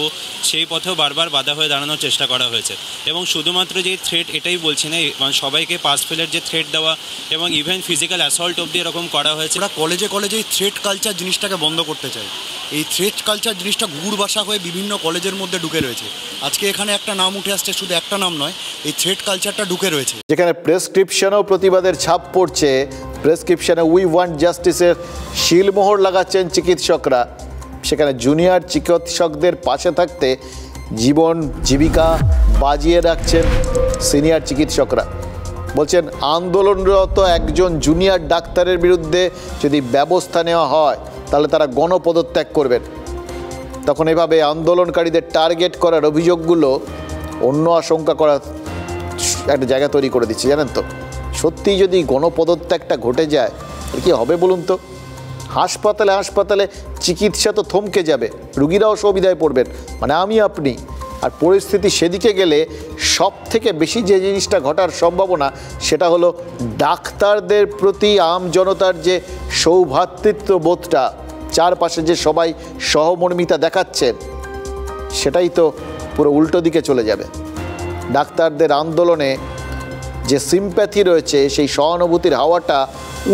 সেই পথেও বারবার বাধা হয়ে দাঁড়ানোর চেষ্টা করা হয়েছে। এবং শুধুমাত্র যে থ্রেট এটাই বলছি না, সবাইকে পাস ফেলের যে থ্রেট দেওয়া এবং ইভেন ফিজিক্যাল অ্যাসল্ট অবধি এরকম করা হয়েছে। আমরা কলেজে এই থ্রেট কালচার জিনিসটাকে বন্ধ করতে চাই। এই থ্রেট কালচার জিনিসটা গুড় বাসা হয়ে বিভিন্ন কলেজের মধ্যে ঢুকে রয়েছে। আজকে এখানে একটা নাম উঠে আসছে, শুধু একটা নাম নয়, এই থ্রেট কালচারটা ঢুকে রয়েছে। যেখানে প্রেসক্রিপশনেও প্রতিবাদের ছাপ পড়ছে, প্রেসক্রিপশনে উই ওয়ান্ট জাস্টিসের শিলমোহর লাগাচ্ছেন চিকিৎসকরা, সেখানে জুনিয়র চিকিৎসকদের পাশে থাকতে জীবন জীবিকা বাজিয়ে রাখছেন সিনিয়র চিকিৎসকরা। বলছেন আন্দোলনরত একজন জুনিয়র ডাক্তারের বিরুদ্ধে যদি ব্যবস্থা নেওয়া হয় তাহলে তারা গণপদত্যাগ করবেন। তখন এভাবে আন্দোলনকারীদের টার্গেট করার অভিযোগগুলো অন্য আশঙ্কা করার একটা জায়গা তৈরি করে দিচ্ছে। জানেন তো, সত্যি যদি গণপদত্যাগটা ঘটে যায় কি হবে বলুন তো? হাসপাতালে চিকিৎসা তো থমকে যাবে, রুগীরাও অসুবিধায় পড়বেন, মানে আমি আপনি। আর পরিস্থিতি সেদিকে গেলে সব থেকে বেশি যে জিনিসটা ঘটার সম্ভাবনা সেটা হলো ডাক্তারদের প্রতি আম জনতার যে সৌভ্রাতৃত্ব বোধটা, চারপাশে যে সবাই সহমর্মিতা দেখাচ্ছেন, সেটাই তো পুরো উল্টো দিকে চলে যাবে। ডাক্তারদের আন্দোলনে যে সিম্প্যাথি রয়েছে, সেই সহানুভূতির হাওয়াটা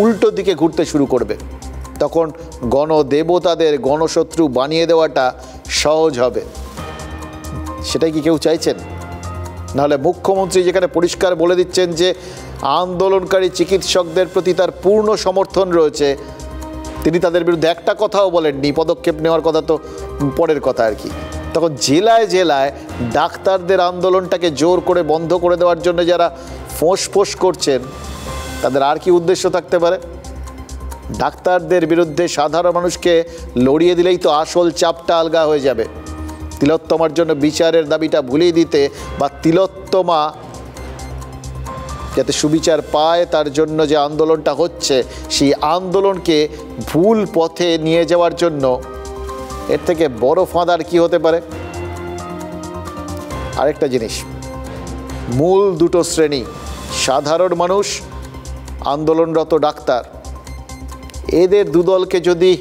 উল্টো দিকে ঘুরতে শুরু করবে। তখন গণদেবতাদের গণশত্রু বানিয়ে দেওয়াটা সহজ হবে। সেটাই কি কেউ চাইছেন? নাহলে মুখ্যমন্ত্রী যেখানে পরিষ্কার বলে দিচ্ছেন যে আন্দোলনকারী চিকিৎসকদের প্রতি তার পূর্ণ সমর্থন রয়েছে, তিনি তাদের বিরুদ্ধে একটা কথাও বলেননি, পদক্ষেপ নেওয়ার কথা তো পরের কথা আর কি। তখন জেলায় জেলায় ডাক্তারদের আন্দোলনটাকে জোর করে বন্ধ করে দেওয়ার জন্য যারা ফোঁস করছেন, তাদের আর কি উদ্দেশ্য থাকতে পারে? ডাক্তারদের বিরুদ্ধে সাধারণ মানুষকে লড়িয়ে দিলেই তো আসল চাপটা আলগা হয়ে যাবে। তিলোত্তমার জন্য বিচারের দাবিটা ভুলিয়ে দিতে বা তিলোত্তমা যাতে সুবিচার পায় তার জন্য যে আন্দোলনটা হচ্ছে, সেই আন্দোলনকে ভুল পথে নিয়ে যাওয়ার জন্য এর থেকে বড় ফাঁদ আর কি হতে পারে? আরেকটা জিনিস, মূল দুটো শ্রেণী, সাধারণ মানুষ, আন্দোলনরত ডাক্তার, এদের দুদলকে যদি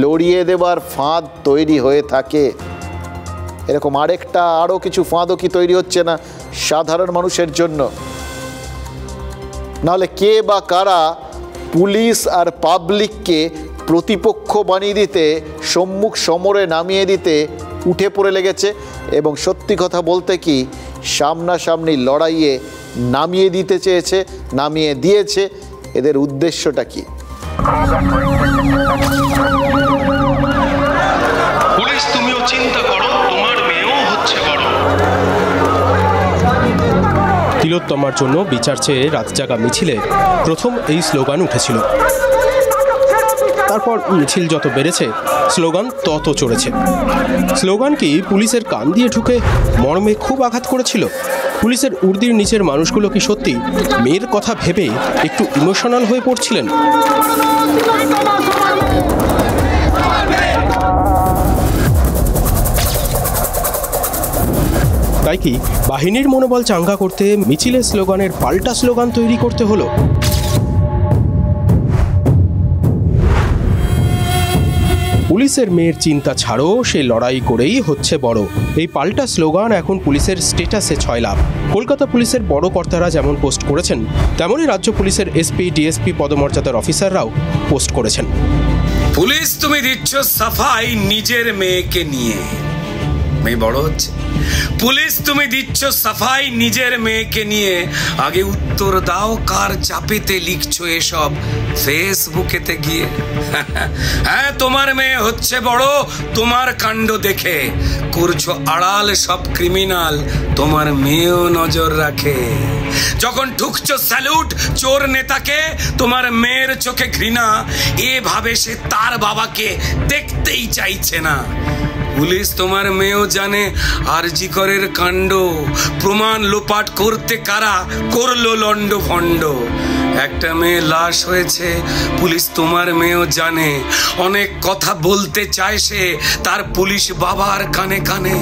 লড়িয়ে দেবার ফাঁদ তৈরি হয়ে থাকে, এরকম আরও কিছু ফাঁদও কি তৈরি হচ্ছে না সাধারণ মানুষের জন্য? নাহলে কে বা কারা পুলিশ আর পাবলিককে প্রতিপক্ষ বানিয়ে দিতে, সম্মুখ সমরে নামিয়ে দিতে উঠে পড়ে লেগেছে? এবং সত্যি কথা বলতে কি, সামনাসামনি লড়াইয়ে নামিয়ে দিতে চেয়েছে, নামিয়ে দিয়েছে। এদের উদ্দেশ্যটা কি? পুলিশ তুমিও চিন্তা করো, তোমার মেয়েও হচ্ছে বড়। তিলোত্তমার জন্য বিচার চেয়ে রাত জাগা মিছিলে প্রথম এই স্লোগান উঠেছিল। তারপর মিছিল যত বেড়েছে, স্লোগান তত চড়েছে। স্লোগান কি পুলিশের কান দিয়ে ঢুকে মর্মে খুব আঘাত করেছিল? পুলিশের উর্দির নিচের মানুষগুলো কি সত্যি মেয়ের কথা ভেবে একটু ইমোশনাল হয়ে পড়ছিলেন? তাই কি বাহিনীর মনোবল চাঙ্গা করতে মিছিলের স্লোগানের পাল্টা স্লোগান তৈরি করতে হলো? পুলিশের মেয়ের চিন্তা ছাড়ো, সে লড়াই করেই হচ্ছে বড়। এই পাল্টা স্লোগান এখন পুলিশের স্ট্যাটাসে 6 লাভ। কলকাতা পুলিশের বড় কর্তারা যেমন পোস্ট করেছেন, তেমনই রাজ্য পুলিশের এসপি ডিএসপি পদমর্যাদার অফিসাররাও পোস্ট করেছেন। পুলিশ তুমি দিচ্ছ সাফাই নিজের মেয়েকে নিয়ে, মেয়ে বড় হচ্ছে। পুলিশ তুমি দিচ্ছ সাফাই নিজের মেয়েকে নিয়ে, আগে উত্তর দাও কার চাপেতে লিখছো এসব ফেসবুকেতে গিয়ে। হ্যাঁ, তোমার মেয়ে হচ্ছে বড়, তোমার কাণ্ড দেখে করছো আড়াল সব ক্রিমিনাল, তোমার মেয়েও নজর রাখে। যখন ঠুকছো স্যালুট চোর নেতাকে, তোমার মেয়ের চোখে ঘৃণা, এভাবে সে তার বাবাকে দেখতেই চাইছে না। পুলিশ তোমার মেয়েও জানে আরজি করের কাণ্ড, প্রমাণ লোপাট করতে কারা করলো লন্ড ভন্ড। একটা মেয়ে লাশ হয়েছে, পুলিশ তোমার মেয়েও জানে। অনেক কথা বলতে চায় সে তার পুলিশ বাবার কানে কানে,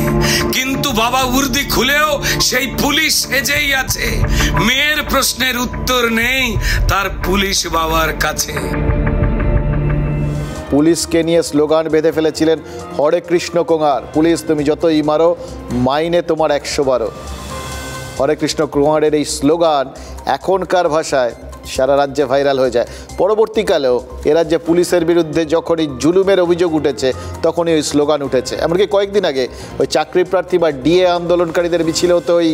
কিন্তু বাবা উর্দি খুলেও সেই পুলিশ সেজেই আছে। মেয়ের প্রশ্নের উত্তর নেই তার পুলিশ বাবার কাছে। পুলিশকে নিয়ে স্লোগান বেঁধে ফেলেছিলেন হরে কৃষ্ণ কোঙার, পুলিশ তুমি যতই মারো মাইনে তোমার 112। হরে কৃষ্ণ কোঙারের এই স্লোগান এখনকার ভাষায় সারা রাজ্যে ভাইরাল হয়ে যায়। পরবর্তীকালেও এ রাজ্যে পুলিশের বিরুদ্ধে যখনই জুলুমের অভিযোগ উঠেছে তখনই ওই স্লোগান উঠেছে। এমনকি কয়েকদিন আগে ওই চাকরি প্রার্থী বা ডিএ আন্দোলনকারীদের মিছিলেও তো ওই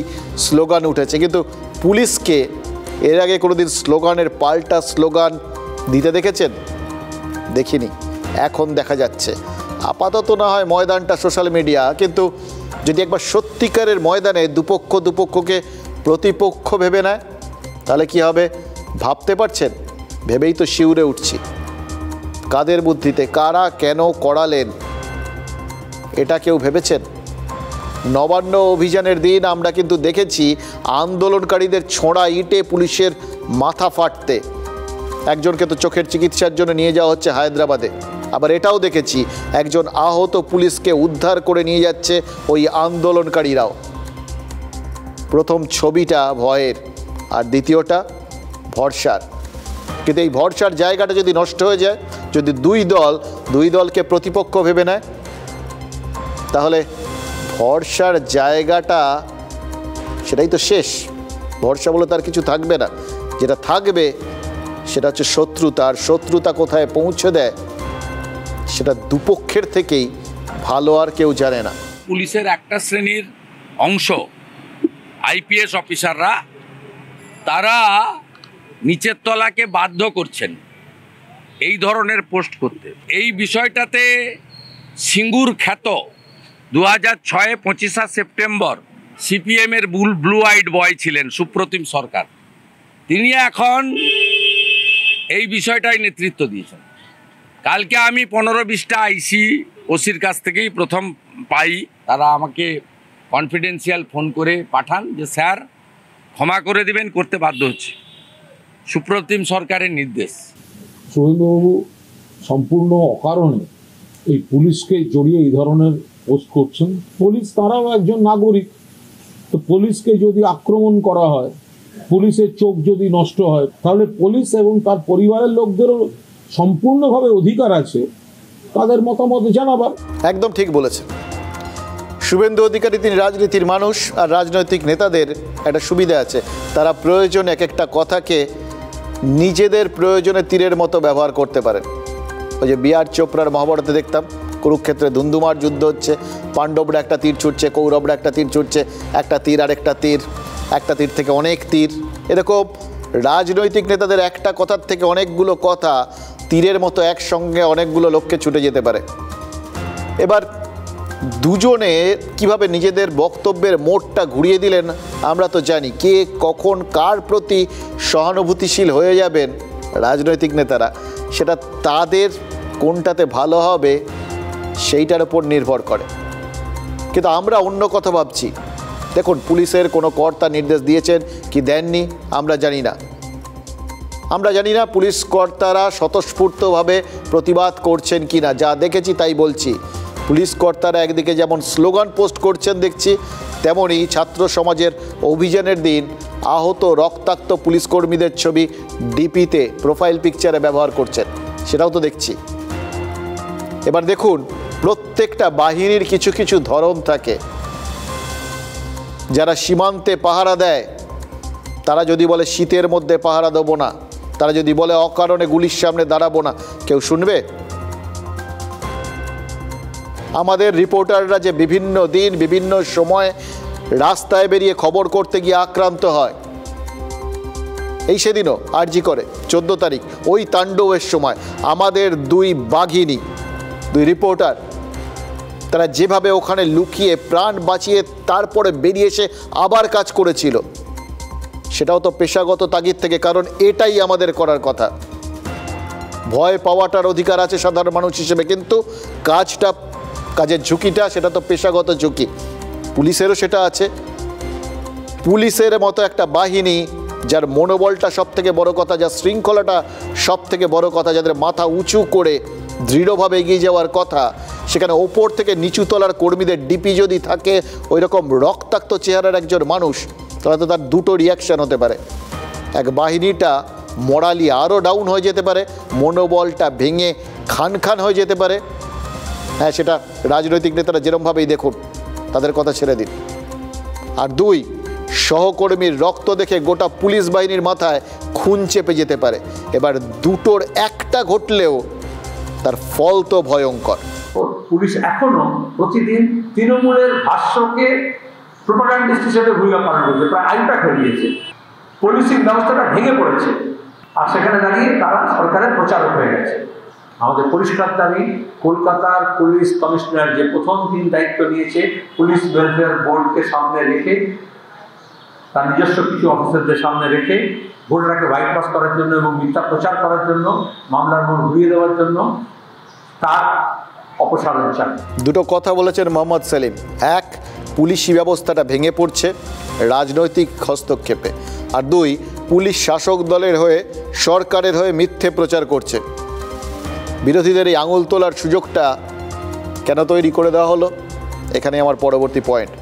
স্লোগান উঠেছে। কিন্তু পুলিশকে এর আগে কোনোদিন স্লোগানের পাল্টা স্লোগান দিতে দেখেছেন? দেখিনি, এখন দেখা যাচ্ছে। আপাতত না হয় ময়দানটা সোশ্যাল মিডিয়া, কিন্তু যদি একবার সত্যিকারের ময়দানে দুপক্ষকে প্রতিপক্ষ ভেবে নেয় তাহলে কি হবে ভাবতে পারছেন? ভেবেই তো শিউরে উঠছি। কাদের বুদ্ধিতে, কারা কেন করালেন এটা কেউ ভেবেছেন? নবান্ন অভিযানের দিন আমরা কিন্তু দেখেছি আন্দোলনকারীদের ছোঁড়া ইটে পুলিশের মাথা ফাটতে। একজনকে তো চোখের চিকিৎসার জন্য নিয়ে যাওয়া হচ্ছে হায়দ্রাবাদে। আবার এটাও দেখেছি একজন আহত পুলিশকে উদ্ধার করে নিয়ে যাচ্ছে ওই আন্দোলনকারীরাও। প্রথম ছবিটা ভয়ের আর দ্বিতীয়টা ভরসার। কিন্তু এই ভরসার জায়গাটা যদি নষ্ট হয়ে যায়, যদি দুই দলকে প্রতিপক্ষ ভেবে নেয়, তাহলে ভরসার জায়গাটা সেটাই তো শেষ। ভরসা বলে তার কিছু থাকবে না। যেটা থাকবে সেটা হচ্ছে শত্রুতা। আর শত্রুতা কোথায় পৌঁছে দেয় সেটা দুপক্ষের থেকেই ভালো আর কেউ জানে না। পুলিশের একটা শ্রেণীর অংশ আইপিএস অফিসাররা, তারা নিচের তলাকে বাধ্য করছেন এই ধরনের পোস্ট করতে। এই বিষয়টাতে সিঙ্গুর খ্যাত 2006 25 সেপ্টেম্বর সিপিএমের ব্লু আইড বয় ছিলেন সুপ্রতিম সরকার। তিনি এখন এই বিষয়টাই নেতৃত্ব দিয়েছেন। কালকে আমি 15-20টা আইসি ওসির কাছ থেকেই প্রথম পাই। তারা আমাকে কনফিডেন্সিয়াল ফোন করে পাঠান যে স্যার ক্ষমা করে দিবেন, করতে বাধ্য হচ্ছে, সুপ্রতিম সরকারের নির্দেশ। সোহেলবাবু সম্পূর্ণ অকারণে এই পুলিশকে জড়িয়ে এই ধরনের পোস্ট করছেন। পুলিশ তারাও একজন নাগরিক, তো পুলিশকে যদি আক্রমণ করা হয়, পুলিশের চোখ যদি নষ্ট হয়, তাহলে পুলিশ এবং তার পরিবারের লোকদেরও সম্পূর্ণভাবে অধিকার আছে তাদের মতামত জানাবার। একদম ঠিক বলেছেন শুভেন্দু অধিকারী। তিনি রাজনীতির মানুষ, আর রাজনৈতিক নেতাদের একটা সুবিধা আছে, তারা প্রয়োজনে এক একটা কথাকে নিজেদের প্রয়োজনে তীরের মতো ব্যবহার করতে পারেন। ওই যে বিআর চোপড়ার মহাভারতে দেখতাম কুরুক্ষেত্রে ধুন্ধুমার যুদ্ধ হচ্ছে, পাণ্ডবরা একটা তীর ছুটছে, কৌরবরা একটা তীর ছুটছে, একটা তীর আরেকটা তীর, একটা তীর থেকে অনেক তীর। এরকম রাজনৈতিক নেতাদের একটা কথার থেকে অনেকগুলো কথা তীরের মতো একসঙ্গে অনেকগুলো লোককে ছুটে যেতে পারে। এবার দুজনে কিভাবে নিজেদের বক্তব্যের মোড়টা ঘুরিয়ে দিলেন আমরা তো জানি। কে কখন কার প্রতি সহানুভূতিশীল হয়ে যাবেন রাজনৈতিক নেতারা, সেটা তাদের কোনটাতে ভালো হবে সেইটার উপর নির্ভর করে। কিন্তু আমরা অন্য কথা ভাবছি। দেখুন, পুলিশের কোনো কর্তা নির্দেশ দিয়েছেন কি দেননি আমরা জানি না। পুলিশ কর্তারা স্বতঃস্ফূর্তভাবে প্রতিবাদ করছেন কি না। যা দেখেছি তাই বলছি। পুলিশ কর্তারা একদিকে যেমন স্লোগান পোস্ট করছেন দেখছি, তেমনই ছাত্র সমাজের অভিযানের দিন আহত রক্তাক্ত পুলিশ কর্মীদের ছবি ডিপিতে প্রোফাইল পিকচারে ব্যবহার করছেন, সেটাও তো দেখছি। এবার দেখুন, প্রত্যেকটা বাহিনীর কিছু কিছু ধরন থাকে। যারা সীমান্তে পাহারা দেয় তারা যদি বলে শীতের মধ্যে পাহারা দেবো না, তারা যদি বলে অকারণে গুলির সামনে দাঁড়াবো না, কেউ শুনবে? আমাদের রিপোর্টাররা যে বিভিন্ন দিন বিভিন্ন সময় রাস্তায় বেরিয়ে খবর করতে গিয়ে আক্রান্ত হয়, এই সেদিনও আরজি করে 14 তারিখ ওই তাণ্ডবের সময় আমাদের দুই বাঘিনী, দুই রিপোর্টার, তারা যেভাবে ওখানে লুকিয়ে প্রাণ বাঁচিয়ে তারপরে বেরিয়ে এসে আবার কাজ করেছিল, সেটাও তো পেশাগত তাগিদ থেকে, কারণ এটাই আমাদের করার কথা। ভয় পাওয়াটার অধিকার আছে সাধারণ মানুষ হিসেবে, কিন্তু কাজের ঝুঁকিটা সেটা তো পেশাগত ঝুঁকি। পুলিশেরও সেটা আছে। পুলিশের মতো একটা বাহিনী যার মনোবলটা সব থেকে বড় কথা, যার শৃঙ্খলাটা সব থেকে বড় কথা, যাদের মাথা উঁচু করে দৃঢ়ভাবে এগিয়ে যাওয়ার কথা, সেখানে ওপর থেকে নিচু তলার কর্মীদের ডিপি যদি থাকে ওই রকম রক্তাক্ত চেহারার একজন মানুষ, তাহলে তো তার দুটো রিয়াকশান হতে পারে। এক, বাহিনীটা মোরালি আরও ডাউন হয়ে যেতে পারে, মনোবলটা ভেঙে খান খান হয়ে যেতে পারে। হ্যাঁ, সেটা রাজনৈতিক নেতারা যেরমভাবেই দেখুন, তাদের কথা ছেড়ে দিন। আর দুই, সহকর্মীর রক্ত দেখে গোটা পুলিশ বাহিনীর মাথায় খুন চেপে যেতে পারে। এবার দুটোর একটা ঘটলেও তার ফল তো ভয়ঙ্কর। পুলিশ এখনো প্রতিদিন তৃণমূলের ভাষ্যকে প্রোপাগান্ডিস্ট হিসেবে ভূমিকা পালন করছে, প্রায় আইপ্যাক হয়ে গিয়েছে। পুলিশিং ব্যবস্থাটা ভেঙে পড়েছে, আর সেখানে দাঁড়িয়ে তারা সরকারের প্রচারক হয়ে গেছে। আমাদের পরিষ্কার দাবি, কলকাতার পুলিশ কমিশনার যে প্রথম দিন দায়িত্ব নিয়েছে, পুলিশ ওয়েলফেয়ার বোর্ডকে সামনে রেখে, তার নিজস্ব কিছু অফিসারদের সামনে রেখে ভোটারকে বাইপাস করার জন্য এবং মিথ্যা প্রচার করার জন্য, মামলার মোড় ঘুরিয়ে দেওয়ার জন্য, তার অপসারণ চান। দুটো কথা বলেছেন মোহাম্মদ সেলিম। এক, পুলিশি ব্যবস্থাটা ভেঙে পড়ছে রাজনৈতিক হস্তক্ষেপে। আর দুই, পুলিশ শাসক দলের হয়ে, সরকারের হয়ে মিথ্যে প্রচার করছে। বিরোধীদের এই আঙুল তোলার সুযোগটা কেন তৈরি করে দেওয়া হলো? এখানে আমার পরবর্তী পয়েন্ট।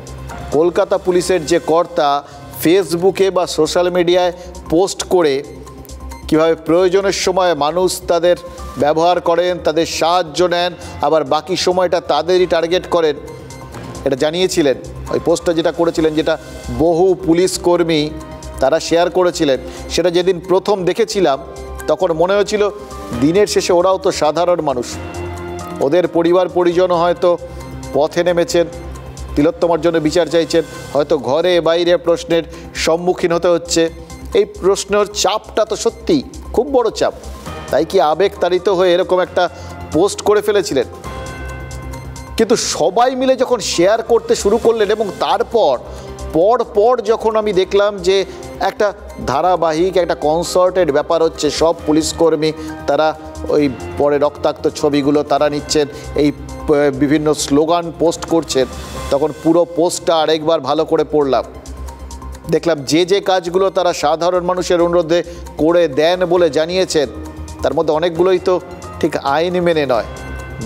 কলকাতা পুলিশের যে কর্তা ফেসবুকে বা সোশ্যাল মিডিয়ায় পোস্ট করে কীভাবে প্রয়োজনের সময় মানুষ তাদের ব্যবহার করেন, তাদের সাহায্য নেন, আবার বাকি সময়টা তাদেরই টার্গেট করেন, এটা জানিয়েছিলেন। ওই পোস্টটা যেটা করেছিলেন, যেটা বহু পুলিশ কর্মী তারা শেয়ার করেছিলেন, সেটা যেদিন প্রথম দেখেছিলাম তখন মনে হয়েছিল দিনের শেষে ওরাও তো সাধারণ মানুষ, ওদের পরিবার পরিজনও হয়তো পথে নেমেছেন, তিলোত্তমার জন্য বিচার চাইছেন, হয়তো ঘরে বাইরে প্রশ্নের সম্মুখীন হতে হচ্ছে। এই প্রশ্নের চাপটা তো সত্যি খুব বড় চাপ, তাই কি আবেগ তাড়িত হয়ে এরকম একটা পোস্ট করে ফেলেছিলেন? কিন্তু সবাই মিলে যখন শেয়ার করতে শুরু করলেন এবং তারপর পর যখন আমি দেখলাম যে একটা ধারাবাহিক একটা কনসার্টেড ব্যাপার হচ্ছে, সব পুলিশকর্মী তারা ওই পরে রক্তাক্ত ছবিগুলো তারা নিচ্ছেন, এই বিভিন্ন স্লোগান পোস্ট করছেন, তখন পুরো পোস্টটা আরেকবার ভালো করে পড়লাম। দেখলাম যে কাজগুলো তারা সাধারণ মানুষের অনুরোধে করে দেন বলে জানিয়েছেন, তার মধ্যে অনেকগুলোই তো ঠিক আইন মেনে নয়,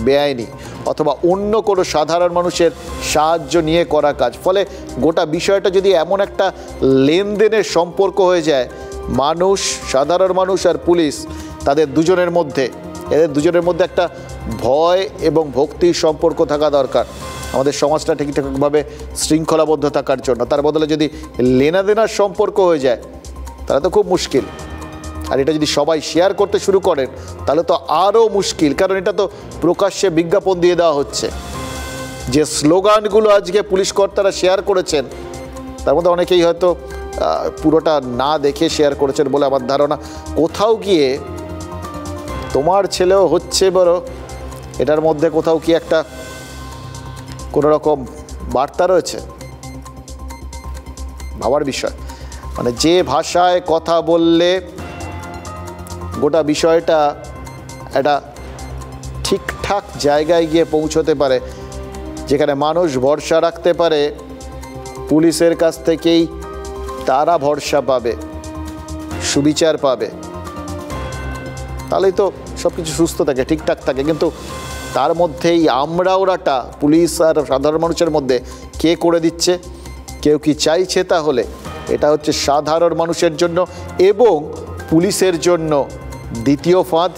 বেআইনি অথবা অন্য কোনো সাধারণ মানুষের সাহায্য নিয়ে করা কাজ। ফলে গোটা বিষয়টা যদি এমন একটা লেনদেনের সম্পর্ক হয়ে যায়, মানুষ, সাধারণ মানুষ আর পুলিশ, এদের দুজনের মধ্যে একটা ভয় এবং ভক্তির সম্পর্ক থাকা দরকার আমাদের সমাজটা ঠিকঠাকভাবে শৃঙ্খলাবদ্ধ থাকার জন্য। তার বদলে যদি লেনাদেনার সম্পর্ক হয়ে যায় তাহলে তো খুব মুশকিল। আর এটা যদি সবাই শেয়ার করতে শুরু করেন তাহলে তো আরও মুশকিল, কারণ এটা তো প্রকাশ্যে বিজ্ঞাপন দিয়ে দেওয়া হচ্ছে। যে স্লোগানগুলো আজকে পুলিশ কর্তারা শেয়ার করেছেন তার মধ্যে অনেকেই হয়তো পুরোটা না দেখে শেয়ার করেছেন বলে আমার ধারণা। কোথাও গিয়ে তোমার ছেলেও হচ্ছে বড়, এটার মধ্যে কোথাও কি একটা কোনো রকম বার্তা রয়েছে, ভাবার বিষয়। মানে যে ভাষায় কথা বললে গোটা বিষয়টা একটা ঠিকঠাক জায়গায় গিয়ে পৌঁছতে পারে, যেখানে মানুষ ভরসা রাখতে পারে পুলিশের কাছ থেকেই তারা ভরসা পাবে, সুবিচার পাবে, তাহলেই তো সব কিছু সুস্থ থাকে, ঠিকঠাক থাকে। কিন্তু তার মধ্যেই আমরা ওরাটা পুলিশ আর সাধারণ মানুষের মধ্যে কে করে দিচ্ছে? কেউ কি চাইছে? তাহলে এটা হচ্ছে সাধারণ মানুষের জন্য এবং পুলিশের জন্য দ্বিতীয় ফাঁদ।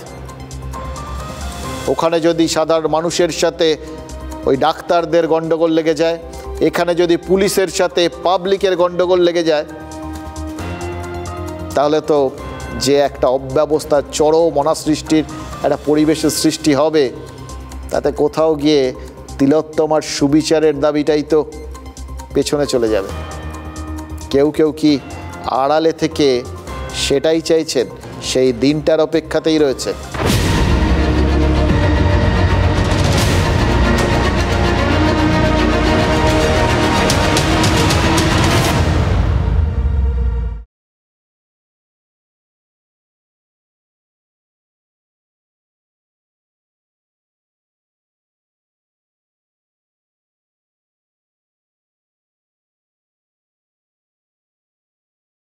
ওখানে যদি সাধারণ মানুষের সাথে ওই ডাক্তারদের গণ্ডগোল লেগে যায়, এখানে যদি পুলিশের সাথে পাবলিকের গণ্ডগোল লেগে যায়, তাহলে তো যে একটা অব্যবস্থার চরম অনাসৃষ্টির একটা পরিবেশের সৃষ্টি হবে, তাতে কোথাও গিয়ে তিলোত্তমার সুবিচারের দাবিটাই তো পেছনে চলে যাবে। কেউ কেউ কি আড়ালে থেকে সেটাই চাইছেন, সেই দিনটার অপেক্ষাতেই রয়েছে।